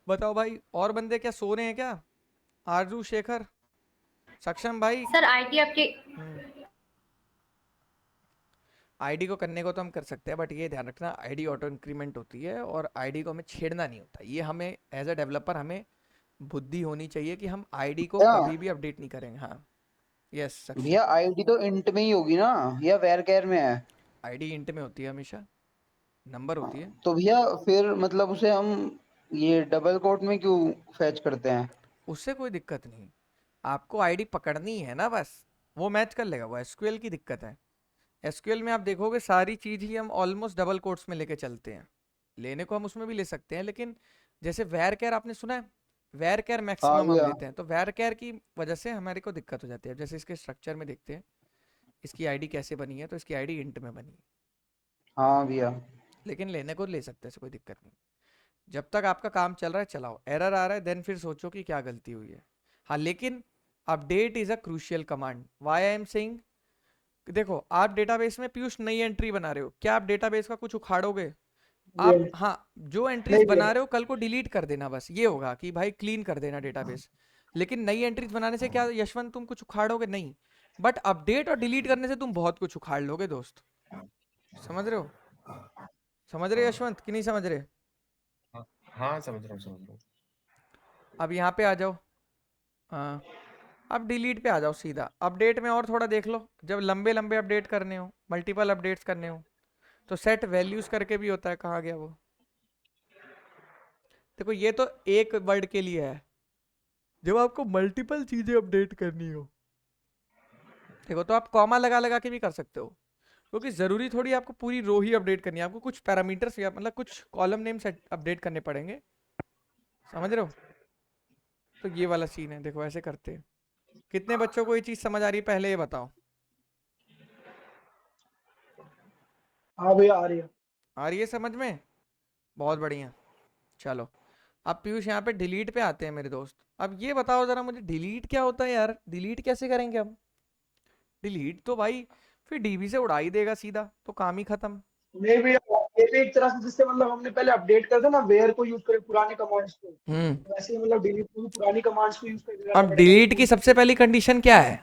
Speaker 1: बताओ भाई। और बंदे क्या सो रहे हैं क्या? आरजू, शेखर, सक्षम भाई?
Speaker 3: सर आईटी आपके
Speaker 1: आईडी को करने को तो हम कर सकते हैं, बट ये ध्यान रखना आईडी ऑटो इंक्रीमेंट होती है और आईडी को हमें छेड़ना नहीं होता। ये हमें एज अ डेवलपर हमें बुद्धि होनी चाहिए कि हम आईडी को
Speaker 5: भैया
Speaker 1: कभी भी अपडेट नहीं करेंगे। हाँ यस सक्षम,
Speaker 5: भैया आईडी तो इंट में ही होगी ना या वेर केयर में है?
Speaker 1: आईडी इंट में होती है हमेशा। नंबर होती है।
Speaker 3: तो भैया फिर मतलब उसे हम ये डबल कोट में क्यों फैच करते हैं?
Speaker 1: उससे कोई दिक्कत नहीं, आपको आईडी पकड़नी है ना बस, वो मैच कर लेगा। वो एसक्यूएल की दिक्कत है। एसक्यूएल में आप देखोगे सारी चीज ही हम ऑलमोस्ट डबल कोट्स में लेके चलते हैं। लेने को हम उसमें भी ले सकते हैं, लेकिन जैसे वैर केयर आपने सुना है, वैर केयर
Speaker 3: हाँ
Speaker 1: मैक्सिमम हम
Speaker 3: भैया।
Speaker 1: लेते हैं, तो वैर केयर की वजह से हमारे को दिक्कत हो जाती है। अब जैसे इसके स्ट्रक्चर में देखते हैं इसकी आईडी कैसे बनी है, तो इसकी आईडी इंट में बनी है,
Speaker 3: हाँ भैया।
Speaker 1: लेकिन लेने को ले सकते हैं, ऐसे कोई दिक्कत नहीं। जब तक आपका काम चल रहा है चलाओ, एरर आ रहा है देन फिर सोचो कि क्या गलती हुई है। हाँ लेकिन update is a crucial command. Why I am saying, देखो आप डेटाबेस में पीयूष नई एंट्री बना रहे हो, क्या आप डेटाबेस का कुछ उखाड़ोगे?
Speaker 2: ये
Speaker 1: आप हाँ, जो एंट्रीज
Speaker 2: नहीं
Speaker 1: बना
Speaker 2: भैया।
Speaker 1: रहे हो कल को डिलीट कर देना, बस ये होगा कि भाई क्लीन कर देना डेटाबेस। लेकिन नई एंट्रीज बनाने से क्या यशवंत तुम कुछ उखाड़ोगे? नहीं। बट अपडेट और डिलीट करने से तुम बहुत कुछ उखाड़ लोगे दोस्त। समझ रहे हो? समझ रहे हो
Speaker 4: हाँ
Speaker 1: यशवंत कि नहीं समझ रहे?
Speaker 4: हाँ हाँ, समझ रहा हूँ समझ रहा हूँ।
Speaker 1: अब यहाँ पे आ जाओ। हाँ, अब डिलीट पे आ जाओ सीधा। अपडेट में और थोड़ा देख लो, जब लंबे लंबे अपडेट करने हो, मल्टीपल अपडेट्स करने हो, तो सेट वैल्यूज करके भी होता है। कहाँ गया वो? देखो ये तो एक वर्ड के लिए है, जब आपको मल्टीपल चीजें अपडेट करनी हो, देखो तो आप कॉमा लगा लगा के भी कर सकते हो, क्योंकि जरूरी थोड़ी आपको पूरी रो ही अपडेट करनी है। आपको कुछ पैरामीटर्स या मतलब कुछ कॉलम नेम सेट अपडेट करने पड़ेंगे। समझ रहे हो? तो ये वाला सीन है, देखो ऐसे करते हैं। कितने बच्चों को ये चीज समझ आ रही है पहले ये बताओ।
Speaker 2: हाँ भैया आ रही है।
Speaker 1: आ रही है समझ में? बहुत बढ़िया। चलो, अब पीयूष यहाँ पे डिलीट पे आते हैं मेरे दोस्त। अब ये बताओ जरा मुझे, डिलीट क्या होता है यार? डिलीट कैसे करेंगे हम? डिलीट तो भाई फिर डीबी से उड़ा ही देगा सीधा, तो काम ही खत्म।
Speaker 2: नहीं भैया, ये भी एक तरह से जिससे मतलब हमने पहले अपडेट करते ना वेयर को यूज करें पुराने कमांड्स को,
Speaker 1: हम्म।
Speaker 2: तो वैसे ही मतलब डिलीट को भी पुरानी कमांड्स को यूज करके करना
Speaker 1: अब
Speaker 2: पड़ेगा
Speaker 1: डिलीट
Speaker 2: उसको
Speaker 1: की
Speaker 2: भी।
Speaker 1: सबसे पहली कंडीशन क्या है?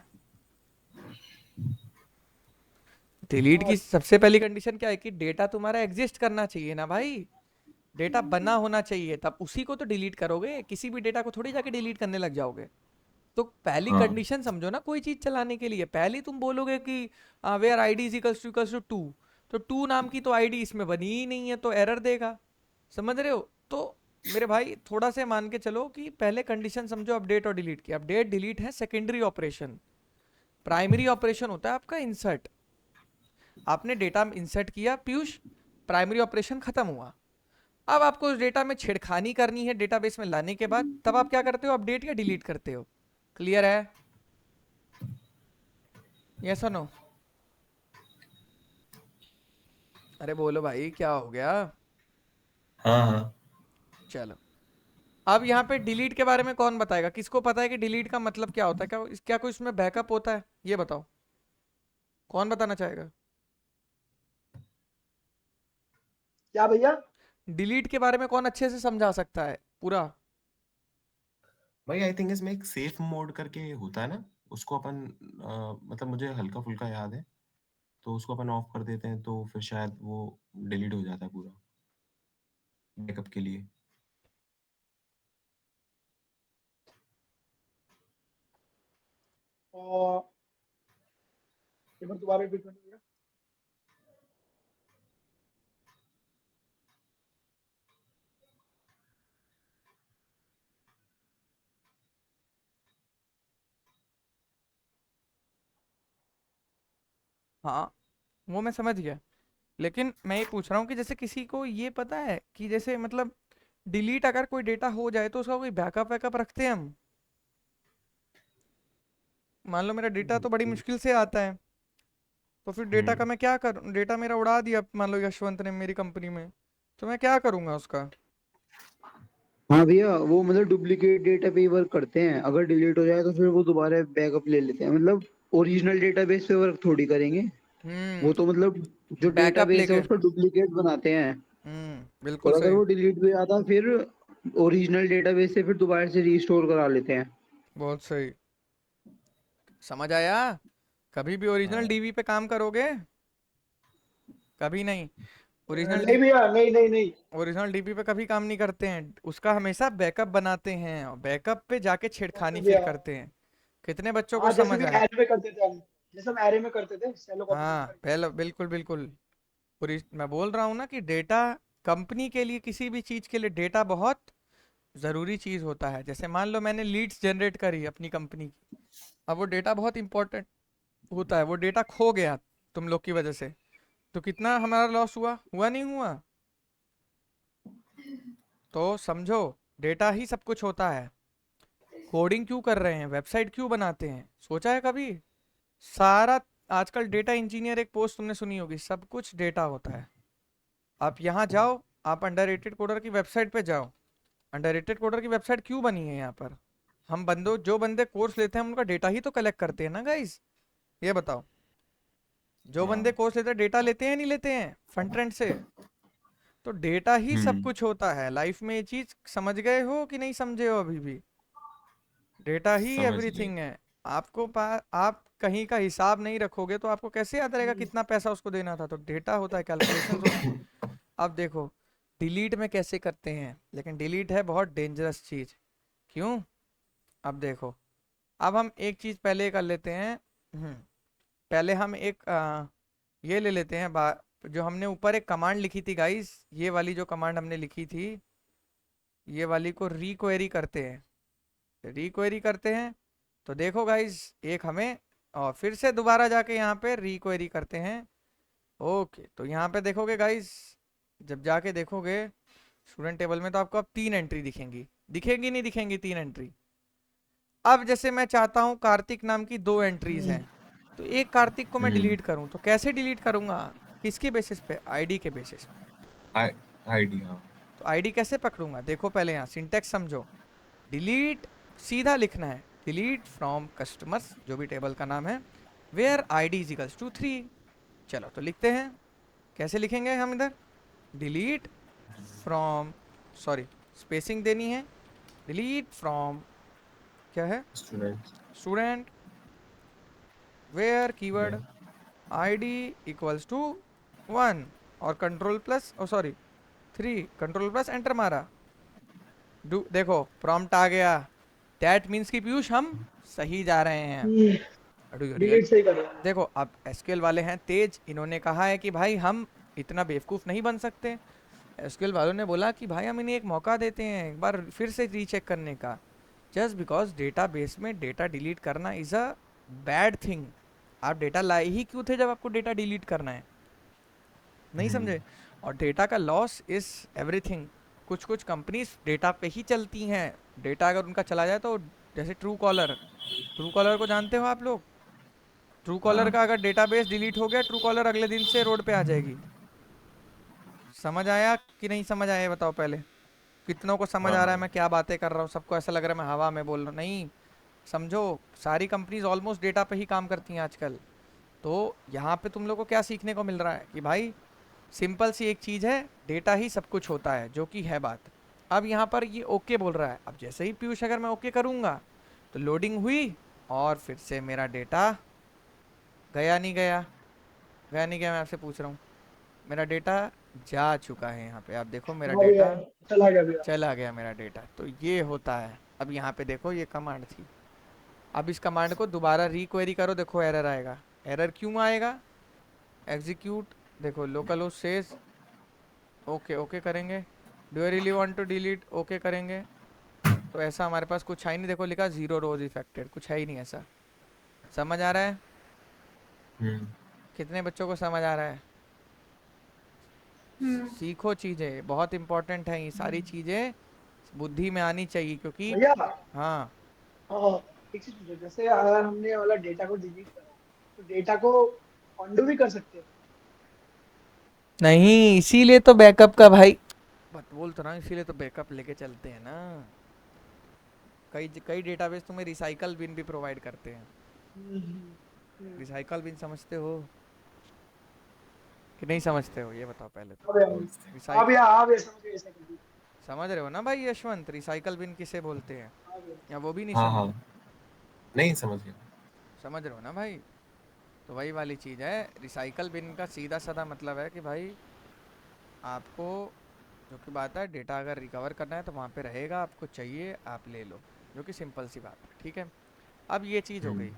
Speaker 1: डिलीट
Speaker 2: हाँ
Speaker 1: की सबसे पहली कंडीशन क्या है? कि डेटा तुम्हारा एग्जिस्ट करना चाहिए ना भाई, डेटा बना होना चाहिए, तब उसी को तो डिलीट करोगे। किसी भी डेटा को थोड़ी जाके डिलीट करने लग जाओगे। तो पहली
Speaker 4: हाँ
Speaker 1: कंडीशन समझो ना, कोई चीज चलाने के लिए पहले तुम बोलोगे कि where ID is equals to two, तो टू नाम की तो आईडी इसमें बनी ही नहीं है, तो एरर देगा। समझ रहे हो? तो मेरे भाई थोड़ा से मान के चलो कि पहले कंडीशन समझो अपडेट और डिलीट की। अपडेट डिलीट है सेकेंडरी ऑपरेशन, प्राइमरी ऑपरेशन होता है आपका इंसर्ट। आपने डेटा इंसर्ट किया पीयूष, प्राइमरी ऑपरेशन खत्म हुआ। अब आपको उस डेटा में छेड़खानी करनी है डेटाबेस में लाने के बाद, तब आप क्या करते हो? अपडेट या डिलीट करते हो? क्लियर है? यस और नो? अरे बोलो भाई, क्या हो गया?
Speaker 4: हाँ हाँ।
Speaker 1: चलो, अब यहाँ पे डिलीट के बारे में कौन बताएगा? किसको पता है कि डिलीट का मतलब क्या होता है? क्या कोई इसमें बैकअप होता है? ये बताओ, कौन बताना चाहेगा?
Speaker 2: क्या भैया?
Speaker 1: डिलीट के बारे में कौन अच्छे से समझा सकता है पूरा?
Speaker 4: भाई आई थिंक इसमें एक सेफ मोड करके होता है ना, उसको अपन मतलब मुझे हल्का फुल्का याद है, तो उसको अपन ऑफ कर देते हैं तो फिर शायद वो डिलीट हो जाता है पूरा, बैकअप के लिए।
Speaker 2: और एक बार दोबारा रिपीट कर दीजिएगा।
Speaker 1: हाँ, वो मैं समझ गया, लेकिन मैं ये पूछ रहा हूँ कि जैसे किसी को ये पता है कि जैसे मतलब डिलीट अगर कोई डेटा हो जाए तो उसका कोई बैकअप वैकअप रखते हैं हम? मान लो मेरा डेटा तो बड़ी मुश्किल से आता है, तो फिर डेटा का
Speaker 4: हम्म।
Speaker 1: मैं क्या करूँ? डेटा मेरा उड़ा दिया मान लो यशवंत ने मेरी कंपनी में, तो मैं क्या करूंगा उसका?
Speaker 3: हाँ भैया, वो मतलब डुप्लीकेट डेटा पे ही वर्क करते हैं। अगर डिलीट हो जाए तो फिर वो दोबारा बैकअप ले लेते हैं। मतलब ओरिजिनल डेटाबेस पे वर्क थोड़ी करेंगे। वो तो मतलब जो
Speaker 1: बैकअप
Speaker 3: डेटाबेस है
Speaker 1: लेके।
Speaker 3: उसका डुप्लीकेट बनाते हैं।
Speaker 1: बिल्कुल
Speaker 3: और अगर
Speaker 1: सही।
Speaker 3: वो डिलीट भी आता फिर ओरिजिनल डेटाबेस से फिर दोबारा से रीस्टोर करा लेते हैं।
Speaker 1: बहुत सही। समझ आया? कभी भी ओरिजिनल
Speaker 4: हाँ
Speaker 1: डीबी पे काम करोगे? कभी नहीं। ओरिजिनल
Speaker 2: नहीं भैया, नहीं नहीं नहीं।
Speaker 1: ओरिजिनल डीबी पे कभी काम नहीं करते हैं, उसका हमेशा बैकअप बनाते हैं और बैकअप पे जाके छेड़खानी
Speaker 2: नहीं
Speaker 1: फिर
Speaker 2: भैया।
Speaker 1: करते हैं। कितने बच्चों को
Speaker 2: हाँ जैसे
Speaker 1: समझ
Speaker 2: भी
Speaker 1: आया?
Speaker 2: एरे में करते थे हम, जैसे हम एरे में करते थे सेलो कॉपी
Speaker 1: हाँ
Speaker 2: करके।
Speaker 1: पहले बिल्कुल बिल्कुल। मैं बोल रहा हूँ ना कि डेटा कंपनी के लिए, किसी भी चीज़ के लिए डेटा बहुत ज़रूरी चीज़ होता है। जैसे मान लो मैंने लीड्स जनरेट करी अपनी कंपनी की, अब वो डेटा बहुत इंपॉर्टेंट होता है। वो डेटा खो गया तुम लोग की वजह से, तो कितना हमारा लॉस हुआ, हुआ नहीं हुआ? तो समझो, डेटा ही सब कुछ होता है। कोडिंग क्यों कर रहे हैं, वेबसाइट क्यों बनाते हैं, सोचा है कभी? सारा आजकल डेटा इंजीनियर एक पोस्ट तुमने सुनी होगी, सब कुछ डेटा होता है। आप यहाँ जाओ, आप अंडररेटेड कोडर की वेबसाइट पे जाओ। अंडररेटेड कोडर की वेबसाइट क्यों बनी है यहाँ पर? हम जो बंदे कोर्स लेते हैं हम उनका डेटा ही तो कलेक्ट करते हैं ना गाइस, ये बताओ। जो बंदे
Speaker 4: हाँ।
Speaker 1: कोर्स लेते हैं डेटा लेते हैं नहीं लेते हैं फ्रंट एंड से? तो डेटा ही सब
Speaker 4: हम्म।
Speaker 1: कुछ होता है लाइफ में। ये चीज समझ गए हो कि नहीं समझे हो अभी भी? डेटा ही
Speaker 4: समझ गए।
Speaker 1: एवरीथिंग है। आप कहीं का हिसाब नहीं रखोगे तो आपको कैसे याद रहेगा कितना पैसा उसको देना था? तो डेटा होता है, कैलकुलेशंस होती है। अब देखो, डिलीट में कैसे करते हैं, लेकिन डिलीट है बहुत डेंजरस चीज। क्यों? अब देखो, अब हम एक चीज पहले कर लेते हैं। पहले हम एक ये ले लेते हैं जो हमने ऊपर एक कमांड लिखी थी गाइस, ये वाली जो कमांड हमने लिखी थी, ये वाली को रिक्वेरी करते हैं। रिक्वेरी करते हैं तो देखो गाइस, एक हमें, और फिर से दोबारा जाके यहाँ पे रिक्वेरी करते हैं। ओके, तो यहाँ पे देखोगे गाइस, जब जाके देखोगे स्टूडेंट टेबल में, तो आपको अब 3 एंट्री दिखेंगी। दिखेंगी नहीं दिखेंगी 3 एंट्री? अब जैसे मैं चाहता हूँ कार्तिक नाम की 2 एंट्रीज हैं, तो एक कार्तिक को मैं
Speaker 4: हम्म।
Speaker 1: डिलीट करूँ तो कैसे डिलीट करूँगा? किसके बेसिस पे? आईडी के बेसिस पे।
Speaker 4: आई आईडी, हाँ।
Speaker 1: तो आईडी कैसे पकड़ूंगा? देखो पहले यहाँ सिंटेक्स समझो। डिलीट सीधा लिखना है, डिलीट फ्रॉम कस्टमर्स, जो भी टेबल का नाम है, where ID is equals to 3। चलो तो लिखते हैं, कैसे लिखेंगे हम इधर? डिलीट फ्रॉम, सॉरी स्पेसिंग देनी है, डिलीट फ्रॉम, क्या है,
Speaker 4: student.
Speaker 1: Student, where keyword
Speaker 4: where.
Speaker 1: ID equals to 1, और control plus, oh sorry 3, control plus enter मारा। देखो प्रॉम्प्ट आ गया, दैट मीन्स कि पीयूष हम सही जा रहे हैं। Do you real?
Speaker 2: डिलीट सही कर रहा
Speaker 1: देखो अब एसक्यूएल वाले हैं तेज, इन्होंने कहा है कि भाई हम इतना बेवकूफ़ नहीं बन सकते। एसक्यूएल वालों ने बोला कि भाई हम इन्हें एक मौका देते हैं एक बार फिर से रीचेक करने का। जस्ट बिकॉज डेटाबेस में डेटा डिलीट करना इज़ अ बैड थिंग। आप डेटा लाए ही क्यों थे जब आपको डेटा डिलीट करना है? नहीं
Speaker 4: हम्म।
Speaker 1: समझे? और डेटा का लॉस इज एवरीथिंग। कुछ कुछ कंपनीज डेटा पे ही चलती हैं। डेटा अगर उनका चला जाए तो, जैसे ट्रू कॉलर, ट्रू कॉलर को जानते हो आप लोग? ट्रू कॉलर
Speaker 4: हाँ।
Speaker 1: का अगर डेटाबेस डिलीट हो गया, ट्रू कॉलर अगले दिन से रोड पे आ जाएगी। समझ आया कि नहीं समझ आया, ये बताओ पहले। कितनों को समझ
Speaker 4: हाँ।
Speaker 1: आ रहा है
Speaker 4: हाँ।
Speaker 1: मैं क्या बातें कर रहा हूँ? सबको ऐसा लग रहा है मैं हवा में बोल रहा हूँ? नहीं, समझो, सारी कंपनीज ऑलमोस्ट डेटा पे ही काम करती हैं आजकल। तो यहाँ पे तुम लोग को क्या सीखने को मिल रहा है कि भाई सिंपल सी एक चीज़ है, डेटा ही सब कुछ होता है, जो कि है बात। अब यहाँ पर ये ओके बोल रहा है, अब जैसे ही पीयूष अगर मैं ओके करूँगा तो लोडिंग हुई, और फिर से मेरा डेटा गया नहीं गया? गया नहीं गया? मैं आपसे पूछ रहा हूँ। मेरा डेटा जा चुका है, यहाँ पे आप देखो मेरा
Speaker 2: है भैया,
Speaker 1: डेटा
Speaker 2: चला गया भैया।
Speaker 1: चला गया मेरा डेटा। तो ये होता है। अब यहाँ पे देखो ये कमांड थी, अब इस कमांड को दोबारा रिक्वेरी करो, देखो एरर आएगा। एरर क्यों आएगा? एग्जीक्यूट, देखो local host says okay, okay करेंगे। Do I really want to delete, okay करेंगे। तो ऐसा हमारे पास कुछ है ही नहीं, देखो लिखा 0 रोज इफेक्टेड, कुछ है ही नहीं ऐसा। समझ आ रहा है?
Speaker 4: हम्म।
Speaker 1: कितने बच्चों को समझ आ रहा है? सीखो, चीज़ें बहुत इंपॉर्टेंट हैं, ये सारी चीज़ें बुद्धि में आनी चाहिए, क्योंकि
Speaker 2: भैया,
Speaker 1: हाँ।
Speaker 2: हाँ, एक चीज पूछो, जैसे अगर हमने वाला डेटा को डिलीट करा तो डेटा को अनडू भी कर सकते हैं?
Speaker 1: नहीं, इसीलिए तो बैकअप का भाई बट बोल तो रहा हूँ, इसीलिए तो बैकअप लेके चलते हैं ना। कई कई डेटाबेस तुम्हें रिसाइकल बिन भी प्रोवाइड करते हैं।
Speaker 2: हम्म, हम्म।
Speaker 1: रिसाइकल बिन समझते हो कि नहीं समझते हो, ये बताओ पहले तो।
Speaker 2: हाँ भैया, हाँ
Speaker 1: रिसाइक
Speaker 2: भैया, हाँ भैया, समझ गए ऐसा कर दी।
Speaker 1: समझ रहे हो ना भाई यशवंत, रिसाइकल बिन किसे बोलते हैं?
Speaker 2: हाँ भैया।
Speaker 1: या वो भी नहीं
Speaker 4: हाँ। हाँ।
Speaker 1: समझे?
Speaker 4: नहीं समझ गया।
Speaker 1: समझ रहे हो ना भाई? तो वही वाली चीज़ है, रिसाइकल बिन का सीधा साधा मतलब है कि भाई आपको, जो कि बात है, डेटा अगर रिकवर करना है तो वहाँ पे रहेगा, आपको चाहिए आप ले लो, जो कि सिंपल सी बात है, ठीक है। अब ये चीज़ हो गई।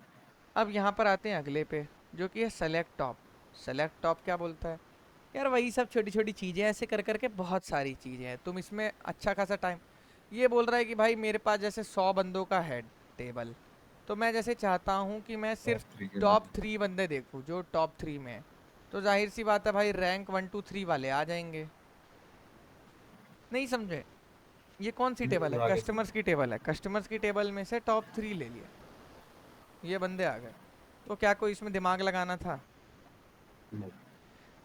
Speaker 1: अब यहाँ पर आते हैं अगले पे, जो कि है सेलेक्ट टॉप। सेलेक्ट टॉप क्या बोलता है? यार वही सब छोटी छोटी चीज़ें ऐसे कर करके बहुत सारी चीज़ें हैं, तुम इसमें अच्छा खासा टाइम। ये बोल रहा है कि भाई मेरे पास जैसे 100 बंदों का है टेबल, तो मैं जैसे चाहता हूँ कि मैं
Speaker 4: टॉप
Speaker 1: सिर्फ
Speaker 4: 3 के
Speaker 1: टॉप
Speaker 4: बारे
Speaker 1: 3 बंदे देखूँ जो टॉप 3 में है। तो जाहिर सी बात है भाई रैंक 1 2 3 वाले आ जाएंगे। नहीं समझे? ये कौन सी टेबल है?
Speaker 4: आगे
Speaker 1: कस्टमर्स की टेबल है, कस्टमर्स की टेबल में से टॉप 3 ले लिया, ये बंदे आ गए। तो क्या कोई इसमें दिमाग लगाना था?
Speaker 4: नहीं।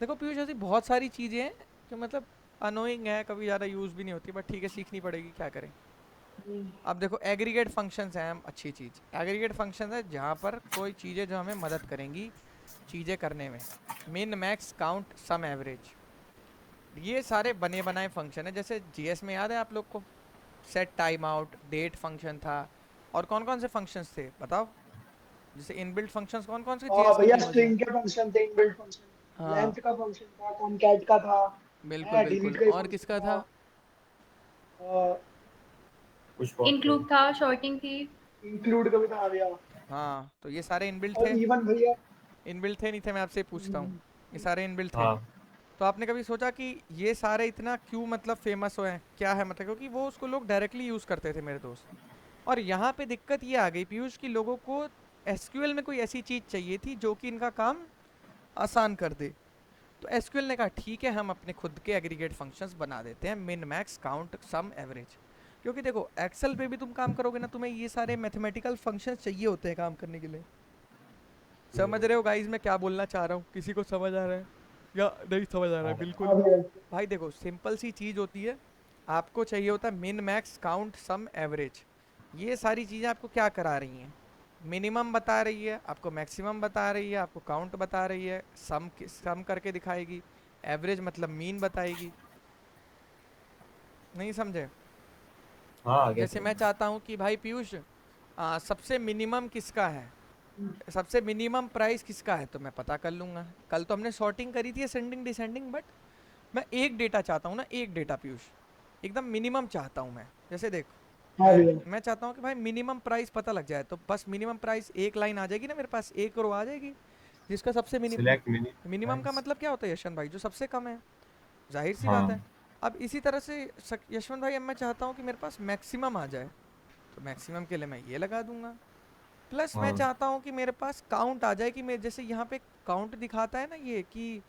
Speaker 1: देखो पीयूष ऐसी बहुत सारी चीज़ें हैं जो मतलब अनोइंग है, कभी ज़्यादा यूज़ भी नहीं होती, बट ठीक है सीखनी पड़ेगी, क्या करें। अब देखो एग्रीगेट फंक्शंस हैं, अच्छी चीज़ एग्रीगेट फंक्शंस है जहाँ पर कोई चीज़ें जो हमें मदद करेंगी चीज़ें करने में। मिन मैक्स काउंट सम एवरेज, ये सारे बने बनाए फंक्शन है। जैसे जीएस में याद है आप लोग को set timeout date function था, और कौन कौन से फंक्शंस थे बताओ? जैसे इनबिल्ट फंक्शंस कौन कौन से
Speaker 2: और
Speaker 1: जीएस में
Speaker 2: भैया
Speaker 1: यूज है?
Speaker 2: स्ट्रिंग के फंक्शन थे, इनबिल्ट फंक्शन,
Speaker 1: हाँ
Speaker 2: लेंथ का फंक्शन था, कॉनकैट का था,
Speaker 1: बिल्कुल
Speaker 2: है
Speaker 1: बिल्कुल,
Speaker 2: डिलीट का
Speaker 1: और
Speaker 2: फंक्शन
Speaker 1: किसका था?
Speaker 2: था, और
Speaker 4: कुछ बहुत थे।
Speaker 5: इंक्लूड था, शॉर्टिंग थी।
Speaker 2: इंक्लूड का भी था भैया।
Speaker 1: हाँ तो ये सारे इनबिल्ट
Speaker 2: और
Speaker 1: थे।
Speaker 2: इवन भैया।
Speaker 1: इनबिल्ट थे नहीं थे, मैं आपसे पूछता हूँ। ये सारे इनबिल्ट थे।
Speaker 4: हाँ।
Speaker 1: तो आपने कभी सोचा कि ये सारे इतना क्यों मतलब फेमस हुए हैं, क्या है मतलब? क्योंकि वो उसको लोग डायरेक्टली यूज़ करते थे मेरे दोस्त। और यहाँ पे दिक्कत ये आ गई पीयूष कि लोगों को एसक्यूएल में कोई ऐसी चीज़ चाहिए थी जो कि इनका काम आसान कर दे। तो एसक्यूएल ने कहा ठीक है हम अपने खुद के एग्रीगेट फंक्शंस बना देते हैं, मिन मैक्स काउंट सम एवरेज। क्योंकि देखो एक्सेल पे भी तुम काम करोगे ना, तुम्हें ये सारे मैथमेटिकल फंक्शंस चाहिए होते हैं काम करने के लिए। समझ रहे हो गाइस मैं क्या बोलना चाह रहा हूँ? किसी को समझ आ रहा है या नहीं समझ आ रहा है?
Speaker 4: हाँ।
Speaker 1: बिल्कुल।
Speaker 2: हाँ भैया।
Speaker 1: भाई देखो सिंपल सी चीज़ होती है, आपको चाहिए होता है मिन मैक्स काउंट सम एवरेज। ये सारी चीज़ें आपको क्या करा रही हैं? मिनिमम बता रही है, आपको मैक्सिमम बता रही है, आपको काउंट बता रही है, सम करके दिखाएगी, एवरेज मतलब मीन बताएगी। नहीं समझे?
Speaker 4: हाँ आगे
Speaker 1: जैसे
Speaker 4: थे।
Speaker 1: मैं चाहता हूँ कि भाई पीयूष सबसे मिनिमम किसका है, सबसे मिनिमम प्राइस किसका है, तो मैं पता कर लूँगा। कल तो हमने सॉर्टिंग करी थी असेंडिंग डिसेंडिंग, बट मैं एक डेटा चाहता हूँ ना, एक डेटा पीयूष, एकदम मिनिमम चाहता हूँ मैं। जैसे देख
Speaker 2: हाँ भैया।
Speaker 1: मैं चाहता हूँ कि भाई मिनिमम प्राइस पता लग जाए, तो बस मिनिमम प्राइस एक लाइन आ जाएगी ना मेरे पास, एक रो आ जाएगी जिसका सबसे
Speaker 4: सिलेक्ट मिनी
Speaker 1: मिनिमम का
Speaker 4: प्राइस।
Speaker 1: मतलब क्या होता है यशवंत भाई? जो सबसे कम है, जाहिर सी बात है।
Speaker 4: हाँ।
Speaker 1: अब इसी तरह से यशवंत भाई अब मैं चाहता हूँ कि मेरे पास मैक्सिमम आ जाए, तो मैक्सिमम के लिए मैं ये लगा दूंगा। प्लस मैं
Speaker 4: हाँ।
Speaker 1: चाहता हूँ कि मेरे पास काउंट आ जाए, कि मैं जैसे यहाँ पे काउंट दिखाता है ना ये कि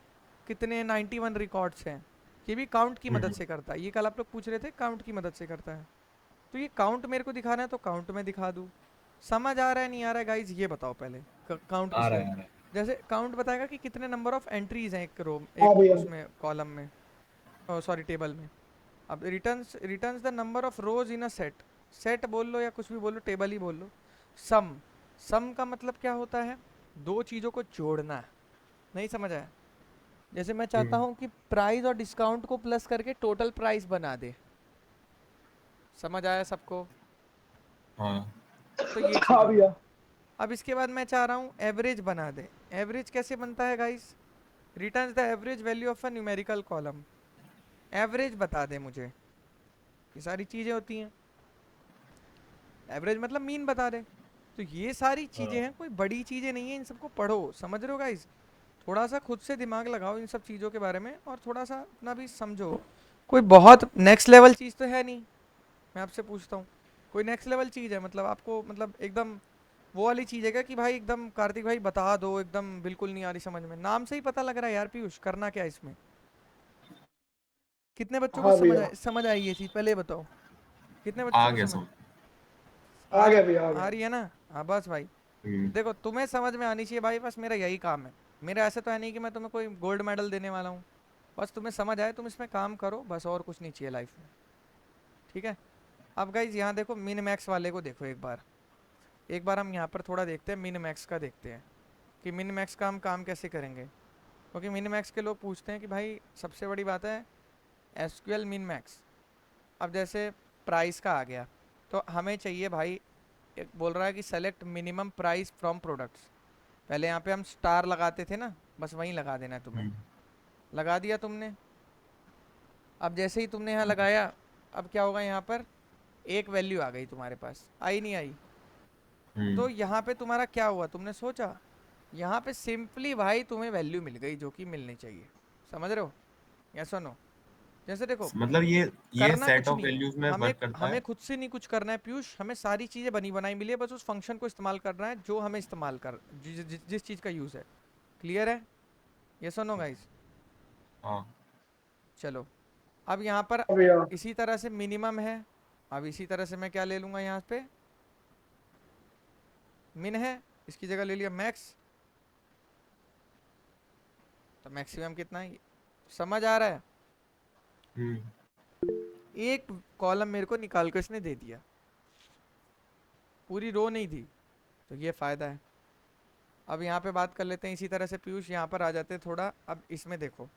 Speaker 1: कितने 91 रिकॉर्ड्स हैं, ये भी काउंट की मदद
Speaker 4: हम्म।
Speaker 1: से करता है। ये कल आप लोग पूछ रहे थे काउंट की मदद से करता है, तो ये काउंट मेरे को दिखाना है तो काउंट में दिखा दूँ। समझ आ रहा है नहीं आ रहा है गाइज ये बताओ पहले, काउंट
Speaker 4: आ रहा
Speaker 1: किससे?
Speaker 4: है आ रहा है।
Speaker 1: जैसे काउंट बताएगा कि कितने नंबर ऑफ एंट्रीज हैं एक रो,
Speaker 2: हाँ
Speaker 1: एक
Speaker 2: भैया।
Speaker 1: उसमें कॉलम में, सॉरी टेबल में। अब returns the number of rose in a set, set बोल लो या कुछ भी बोल लो, टेबल ही बोल लो। सम, सम का मतलब क्या होता है? दो चीज़ों को जोड़ना। नहीं समझ आया? जैसे मैं चाहता हूँ कि प्राइस और डिस्काउंट को प्लस करके टोटल प्राइस बना दे। समझ आया सबको?
Speaker 4: हाँ।
Speaker 1: तो ये चीज़
Speaker 2: हाँ
Speaker 1: हो गई।
Speaker 2: भैया।
Speaker 1: अब इसके बाद मैं चाह रहा हूँ एवरेज बना दे। एवरेज कैसे बनता है guys? Returns the average value of a numerical column, average बता दे मुझे। ये सारी चीज़ें होती हैं, एवरेज मतलब मीन बता दे। तो ये सारी चीज़ें
Speaker 4: हाँ।
Speaker 1: हैं, कोई बड़ी चीज़ें नहीं है, इन सबको पढ़ो। समझ रहे हो गाइस? थोड़ा सा खुद से दिमाग लगाओ इन सब चीज़ों के बारे में, और थोड़ा सा अपना भी समझो। कोई बहुत नेक्स्ट लेवल चीज़ तो है नहीं। मैं आपसे पूछता हूँ, कोई नेक्स्ट लेवल चीज़ है मतलब आपको, मतलब एकदम वो वाली चीज़ है क्या कि भाई एकदम कार्तिक भाई बता दो, एकदम बिल्कुल नहीं आ रही समझ में? नाम से ही पता लग रहा है यार पीयूष, करना क्या है इसमें? कितने बच्चों को
Speaker 2: हाँ भैया।
Speaker 1: समझ आई ये चीज़ पहले ये बताओ? कितने
Speaker 4: आ
Speaker 1: बच्चों को
Speaker 4: गया
Speaker 1: समझ
Speaker 4: समझ।
Speaker 2: आ
Speaker 1: आ रही?
Speaker 2: गया भैया, आ
Speaker 1: आ
Speaker 2: गया।
Speaker 1: रही है ना? हाँ बस भाई,
Speaker 4: हम्म।
Speaker 1: देखो तुम्हें समझ में आनी चाहिए भाई, बस मेरा यही काम है। मेरा ऐसे तो है नहीं कि मैं तुम्हें कोई गोल्ड मेडल देने वाला हूँ, बस तुम्हें समझ आए, तुम इसमें काम करो बस, और कुछ नहीं चाहिए लाइफ में। ठीक है? अब गाइज यहाँ देखो मिन मैक्स वाले को देखो एक बार, एक बार हम यहाँ पर थोड़ा देखते हैं मिन मैक्स का, देखते हैं कि मिन मैक्स का हम काम कैसे करेंगे। क्योंकि मिन मैक्स के लोग पूछते हैं कि भाई सबसे बड़ी बात है एसक्यूएल मिन मैक्स। अब जैसे प्राइस का आ गया, तो हमें चाहिए भाई, एक बोल रहा है कि select minimum price from products. पहले यहाँ पे हम स्टार लगाते थे ना, बस वहीं लगा देना है तुम्हें।
Speaker 4: हम्म।
Speaker 1: लगा दिया तुमने। अब जैसे ही तुमने यहाँ लगाया, अब क्या होगा यहाँ पर? एक वैल्यू आ गई तुम्हारे पास, आई नहीं आई?
Speaker 4: हम्म।
Speaker 1: तो यहाँ पे तुम्हारा क्या हुआ तुमने सोचा? यहाँ पे सिंपली भाई तुम्हें वैल्यू मिल गई जो कि मिलनी चाहिए। समझ रहे हो? यस और नो? जैसे देखो,
Speaker 4: मतलब ये
Speaker 1: करना
Speaker 4: सेट
Speaker 1: कुछ
Speaker 4: ऑफ
Speaker 1: नहीं है,
Speaker 4: वैल्यूज में
Speaker 1: हमें
Speaker 4: वर्क करता
Speaker 1: हमें
Speaker 4: है।
Speaker 1: खुद से नहीं कुछ करना है पीयूष, हमें सारी चीज़ें बनी बनाई मिली है, बस उस फंक्शन को इस्तेमाल करना है जो हमें इस्तेमाल कर जिस चीज़ का यूज़ है। क्लियर है? यस और नो गाइस?
Speaker 4: हाँ।
Speaker 1: चलो, अब यहाँ पर
Speaker 2: हाँ भैया।
Speaker 1: इसी तरह से मिनिमम है। अब इसी तरह से मैं क्या ले लूँगा यहाँ पे, मिन है, इसकी जगह ले लिया मैक्स। तो मैक्सिमम कितना है, समझ आ रहा है?
Speaker 4: हम्म।
Speaker 1: एक कॉलम मेरे को निकाल कर इसने दे दिया, पूरी रो नहीं थी, तो ये फ़ायदा है। अब यहाँ पे बात कर लेते हैं इसी तरह से पीयूष, यहाँ पर आ जाते हैं थोड़ा। अब इसमें देखो,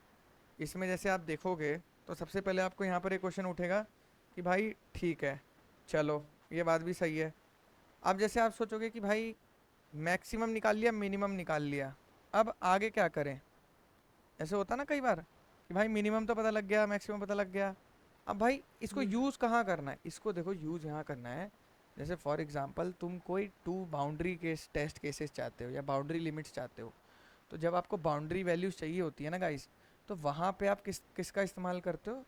Speaker 1: इसमें जैसे आप देखोगे तो सबसे पहले आपको यहाँ पर एक क्वेश्चन उठेगा कि भाई ठीक है, चलो ये बात भी सही है। अब जैसे आप सोचोगे कि भाई मैक्सिमम निकाल लिया, मिनिमम निकाल लिया, अब आगे क्या करें? ऐसे होता ना कई बार कि भाई मिनिमम तो पता लग गया, मैक्सिमम पता लग गया, अब भाई इसको यूज़ कहाँ करना है? इसको देखो यूज़ यहाँ करना है। जैसे फॉर एग्जांपल तुम कोई two boundary case test cases चाहते हो या बाउंड्री लिमिट्स चाहते हो, तो जब आपको बाउंड्री वैल्यूज चाहिए होती है ना गाइस, तो वहाँ पे आप किसका इस्तेमाल करते हो?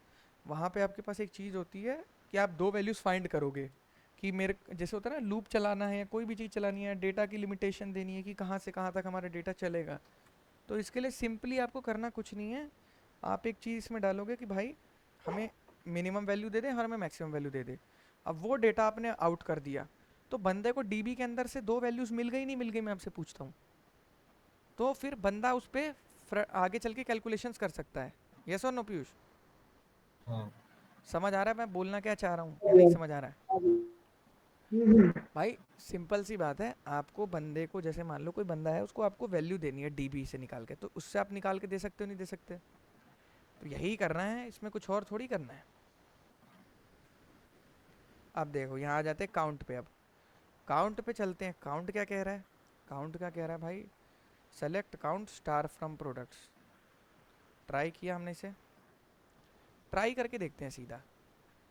Speaker 1: वहाँ पे आपके पास एक चीज़ होती है कि आप दो वैल्यूज़ फाइंड करोगे कि मेरे जैसे होता है ना, लूप चलाना है या कोई भी चीज़ चलानी है, डेटा की लिमिटेशन देनी है कि कहाँ से कहाँ तक हमारा डेटा चलेगा। तो इसके लिए सिंपली आपको करना कुछ नहीं है, आप एक चीज़ इसमें डालोगे कि भाई हमें मिनिमम वैल्यू दे दे और हमें मैक्सिमम वैल्यू दे दे। अब वो डेटा आपने आउट कर दिया, तो बंदे को डीबी के अंदर से दो वैल्यूज़ मिल गई नहीं मिल गई, मैं आपसे पूछता हूँ, तो फिर बंदा उस पर आगे चल के कैलकुलेशंस कर सकता है। यस और नो पीयूष?
Speaker 4: हाँ।
Speaker 1: समझ आ रहा है मैं बोलना क्या चाह रहा हूँ
Speaker 2: हाँ
Speaker 1: या नहीं
Speaker 2: भैया।
Speaker 1: समझ आ रहा है?
Speaker 2: हाँ भैया।
Speaker 1: भाई सिंपल सी बात है, आपको बंदे को जैसे मान लो कोई बंदा है, उसको आपको वैल्यू देनी है डीबी से निकाल के, तो उससे आप निकाल के दे सकते हो नहीं दे सकते? तो यही करना है, इसमें कुछ और थोड़ी करना है। अब देखो यहाँ आ जाते हैं काउंट पे। अब काउंट पे चलते हैं, काउंट क्या कह रहा है? काउंट क्या कह रहा है भाई? Select count star from products. Try किया हमने इसे, ट्राई करके देखते हैं सीधा।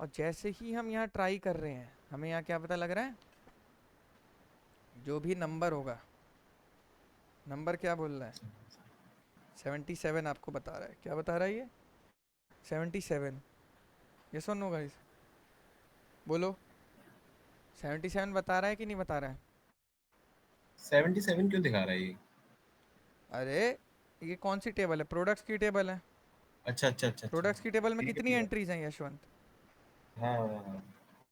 Speaker 1: और जैसे ही हम यहाँ ट्राई कर रहे हैं, हमें यहाँ क्या पता लग रहा है? जो भी नंबर होगा, नंबर क्या बोल रहा है? 77 आपको बता रहा है। क्या बता रहा है ये? 77। यस और नो गाइस? बोलो, 77 बता रहा है कि नहीं बता रहा है?
Speaker 4: 77 क्यों दिखा रहा है ये?
Speaker 1: अरे ये कौन सी टेबल है? प्रोडक्ट्स की टेबल है।
Speaker 4: अच्छा अच्छा अच्छा अच्छा।
Speaker 1: प्रोडक्ट्स की टेबल में
Speaker 4: ठीक है
Speaker 1: कितनी
Speaker 4: ठीक है।
Speaker 1: एंट्रीज हैं यशवंत?
Speaker 4: हाँ हाँ हाँ।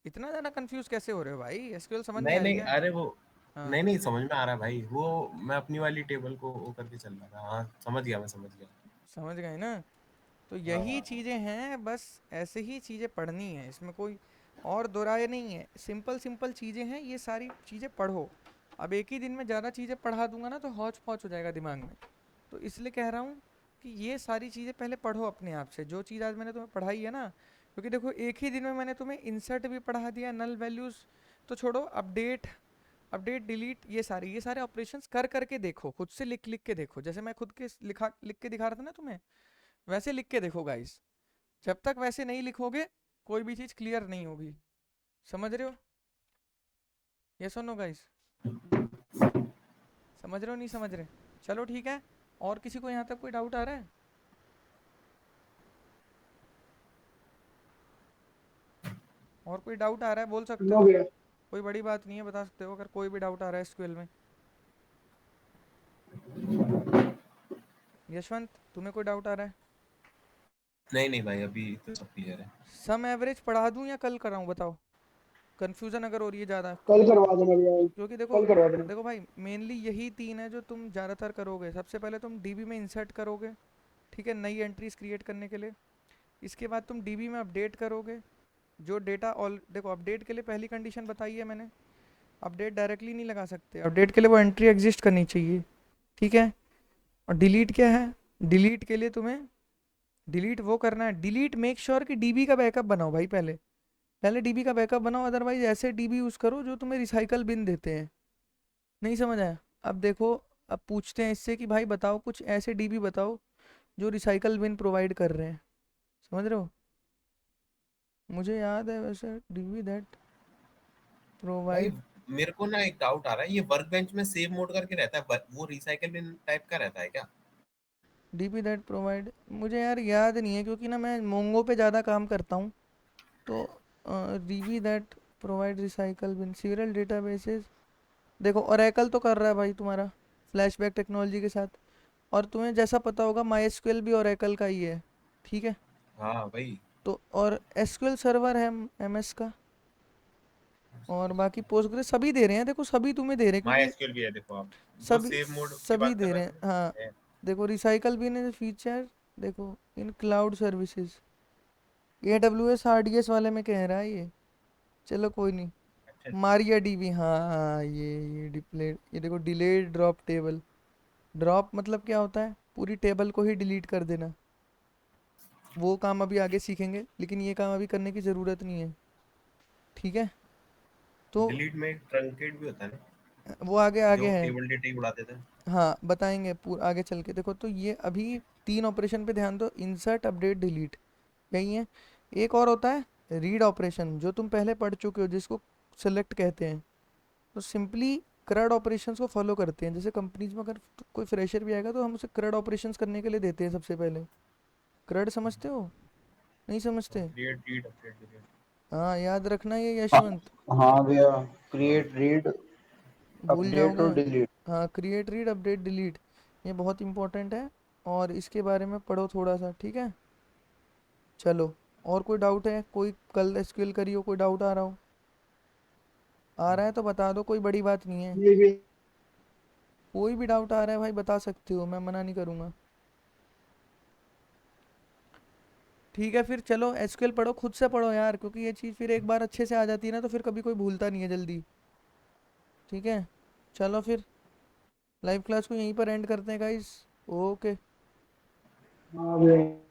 Speaker 1: इतना ज़्यादा कंफ्यूज कैसे हो रहे हो भाई? एसक्यूएल समझ नहीं
Speaker 4: नहीं
Speaker 1: आ रही
Speaker 4: नहीं,
Speaker 1: क्या?
Speaker 4: अरे वो
Speaker 1: हाँ,
Speaker 4: नहीं नहीं, समझ में आ रहा है भाई। वो मैं अपनी वाली टेबल को वो करके चल रहा था। हाँ समझ गया, मैं समझ गया।
Speaker 1: समझ गए ना? तो
Speaker 4: हाँ
Speaker 1: यही
Speaker 4: हाँ हाँ।
Speaker 1: चीज़ें हैं, बस ऐसे ही चीज़ें पढ़नी है, इसमें कोई और दो राय नहीं है। सिंपल सिंपल चीज़ें हैं, ये सारी चीज़ें पढ़ो। अब एक ही दिन में ज़्यादा चीज़ें पढ़ा दूंगा ना तो हौच पौच हो जाएगा दिमाग में। तो इसलिए कह रहा हूँ कि ये सारी चीज़ें पहले पढ़ो अपने आप से, जो चीज़ आज मैंने तुम्हें पढ़ाई है ना। क्योंकि देखो एक ही दिन में मैंने तुम्हें इंसर्ट भी पढ़ा दिया, नल वैल्यूज़ तो छोड़ो, अपडेट, अपडेट डिलीट, ये सारे ऑपरेशंस कर करके देखो, खुद से लिख लिख के देखो। जैसे मैं खुद के लिख के दिखा रहा था ना तुम्हें, वैसे लिख के देखो गाइस। जब तक वैसे नहीं लिखोगे, कोई भी चीज़ क्लियर नहीं होगी। समझ रहे हो? ये सुनो गाइस, समझ रहे हो नहीं समझ रहे? चलो ठीक है। और किसी को यहाँ तक कोई डाउट आ रहा है? और कोई डाउट आ रहा है बोल सकते
Speaker 2: नो
Speaker 1: हो,
Speaker 2: भैया।
Speaker 1: कोई बड़ी बात नहीं है, बता सकते हो अगर कोई भी डाउट आ रहा है एसक्यूएल में। यशवंत तुम्हें कोई डाउट आ रहा है?
Speaker 4: नहीं नहीं भाई, अभी तो सब क्लियर है।
Speaker 1: सम एवरेज पढ़ा दूं या कल कराऊं बताओ? कन्फ्यूज़न अगर हो रही है ज़्यादा,
Speaker 2: कल करवा देना भैया।
Speaker 1: क्योंकि देखो,
Speaker 2: कल करवा देना।
Speaker 1: देखो भाई मेनली यही तीन है जो तुम ज़्यादातर करोगे। सबसे पहले तुम डीबी में इंसर्ट करोगे, ठीक है, नई एंट्रीज क्रिएट करने के लिए। इसके बाद तुम डीबी में अपडेट करोगे, जो डेटा ऑल देखो, अपडेट के लिए पहली कंडीशन बताई है मैंने, अपडेट डायरेक्टली नहीं लगा सकते, अपडेट के लिए वो एंट्री एग्जिस्ट करनी चाहिए, ठीक है। और डिलीट क्या है? डिलीट के लिए तुम्हें डिलीट वो करना है, डिलीट मेक श्योर कि डीबी का बैकअप बनाओ भाई, पहले पहले डीबी का बैकअप बनाओ, अदरवाइज ऐसे डीबी यूज़ करो जो तुम्हें रिसाइकल बिन देते हैं। नहीं समझ आया? अब देखो, अब पूछते हैं इससे कि भाई बताओ कुछ ऐसे डीबी बताओ जो रिसाइकल बिन प्रोवाइड कर रहे हैं। समझ रहे हो? मुझे याद है वैसे डीबी दैट
Speaker 4: भाई
Speaker 1: प्रोवाइड।
Speaker 4: मेरे को ना एक डाउट आ रहा है, ये वर्क बेंच में सेव मोड करके रहता है, वो रिसाइकल बिन टाइप का रहता है क्या?
Speaker 1: डीबी दैट प्रोवाइड, मुझे यार याद नहीं है क्योंकि ना मैं मोंगो पे ज़्यादा काम करता हूँ। तो DB that provide recycle bin serial databases. देखो ओरेकल तो कर रहा है भाई तुम्हारा फ्लैशबैक टेक्नोलॉजी के साथ। और तुम्हें जैसा पता होगा माई एसक्यूएल भी ओरेकल का ही है, ठीक है।
Speaker 4: हाँ भाई।
Speaker 1: तो और एसक्यूएल सर्वर है एमएस का, और बाकी पोस्टग्रेस सभी दे रहे हैं, देखो सभी तुम्हें दे रहे हैं
Speaker 4: माई
Speaker 1: क्योंकि
Speaker 4: एसक्यूएल भी है, देखो आप वो
Speaker 1: सभी
Speaker 4: सेव मोड की
Speaker 1: सभी
Speaker 4: बात कर
Speaker 1: दे
Speaker 4: रहे
Speaker 1: रहे हैं,
Speaker 4: हैं
Speaker 1: हाँ।
Speaker 4: है।
Speaker 1: देखो रिसाइकल भी ने फीचर, देखो इन cloud services, A W S R D S वाले में कह रहा है ये। चलो कोई नहीं।
Speaker 4: अच्छा अच्छा।
Speaker 1: मारिया डीबी, हाँ हाँ, ये डिप्ले, ये देखो डिलेड ड्रॉप टेबल। ड्रॉप मतलब क्या होता है, पूरी टेबल को ही डिलीट कर देना। वो काम अभी आगे सीखेंगे, लेकिन ये काम अभी करने की ज़रूरत नहीं है, ठीक है। तो
Speaker 4: डिलीट में एक ट्रंकेट भी होता है ना,
Speaker 1: वो आगे आगे
Speaker 4: जो
Speaker 1: है।
Speaker 4: टेबल डेटा ही उड़ा देता है।
Speaker 1: हाँ बताएंगे पूरा आगे चल के। देखो तो ये अभी तीन ऑपरेशन पे ध्यान दो, इंसर्ट अपडेट डिलीट, यही है। एक और होता है रीड ऑपरेशन, जो तुम पहले पढ़ चुके हो, जिसको सेलेक्ट कहते हैं। तो सिंपली CRUD ऑपरेशंस को फॉलो करते हैं। जैसे कंपनीज में अगर कोई फ्रेशर भी आएगा तो हम उसे CRUD ऑपरेशंस करने के लिए देते हैं सबसे पहले। CRUD समझते हो, नहीं समझते?
Speaker 4: Create read update delete.
Speaker 1: हाँ याद रखना ये
Speaker 3: हाँ
Speaker 1: यशवंत,
Speaker 3: हाँ भैया, क्रिएट रीड
Speaker 1: भूल
Speaker 3: अपडेट
Speaker 1: जाओगे।
Speaker 3: और डिलीट।
Speaker 1: हाँ क्रिएट रीड अपडेट डिलीट, ये बहुत इंपॉर्टेंट है, और इसके बारे में पढ़ो थोड़ा सा, ठीक है। चलो, और कोई डाउट है? कोई कल एसक्यूएल करी हो, कोई डाउट आ रहा हो? आ रहा है तो बता दो, कोई बड़ी बात नहीं है।
Speaker 2: ये भी
Speaker 1: कोई भी डाउट आ रहा है भाई बता सकते हो, मैं मना नहीं करूँगा। ठीक है फिर चलो एसक्यूएल पढ़ो, खुद से पढ़ो यार, क्योंकि ये चीज़ फिर एक बार अच्छे से आ जाती है ना तो फिर कभी कोई भूलता नहीं है जल्दी, ठीक है। चलो फिर लाइव क्लास को यहीं पर एंड करते हैं गाइस। ओके।
Speaker 2: हाँ भैया।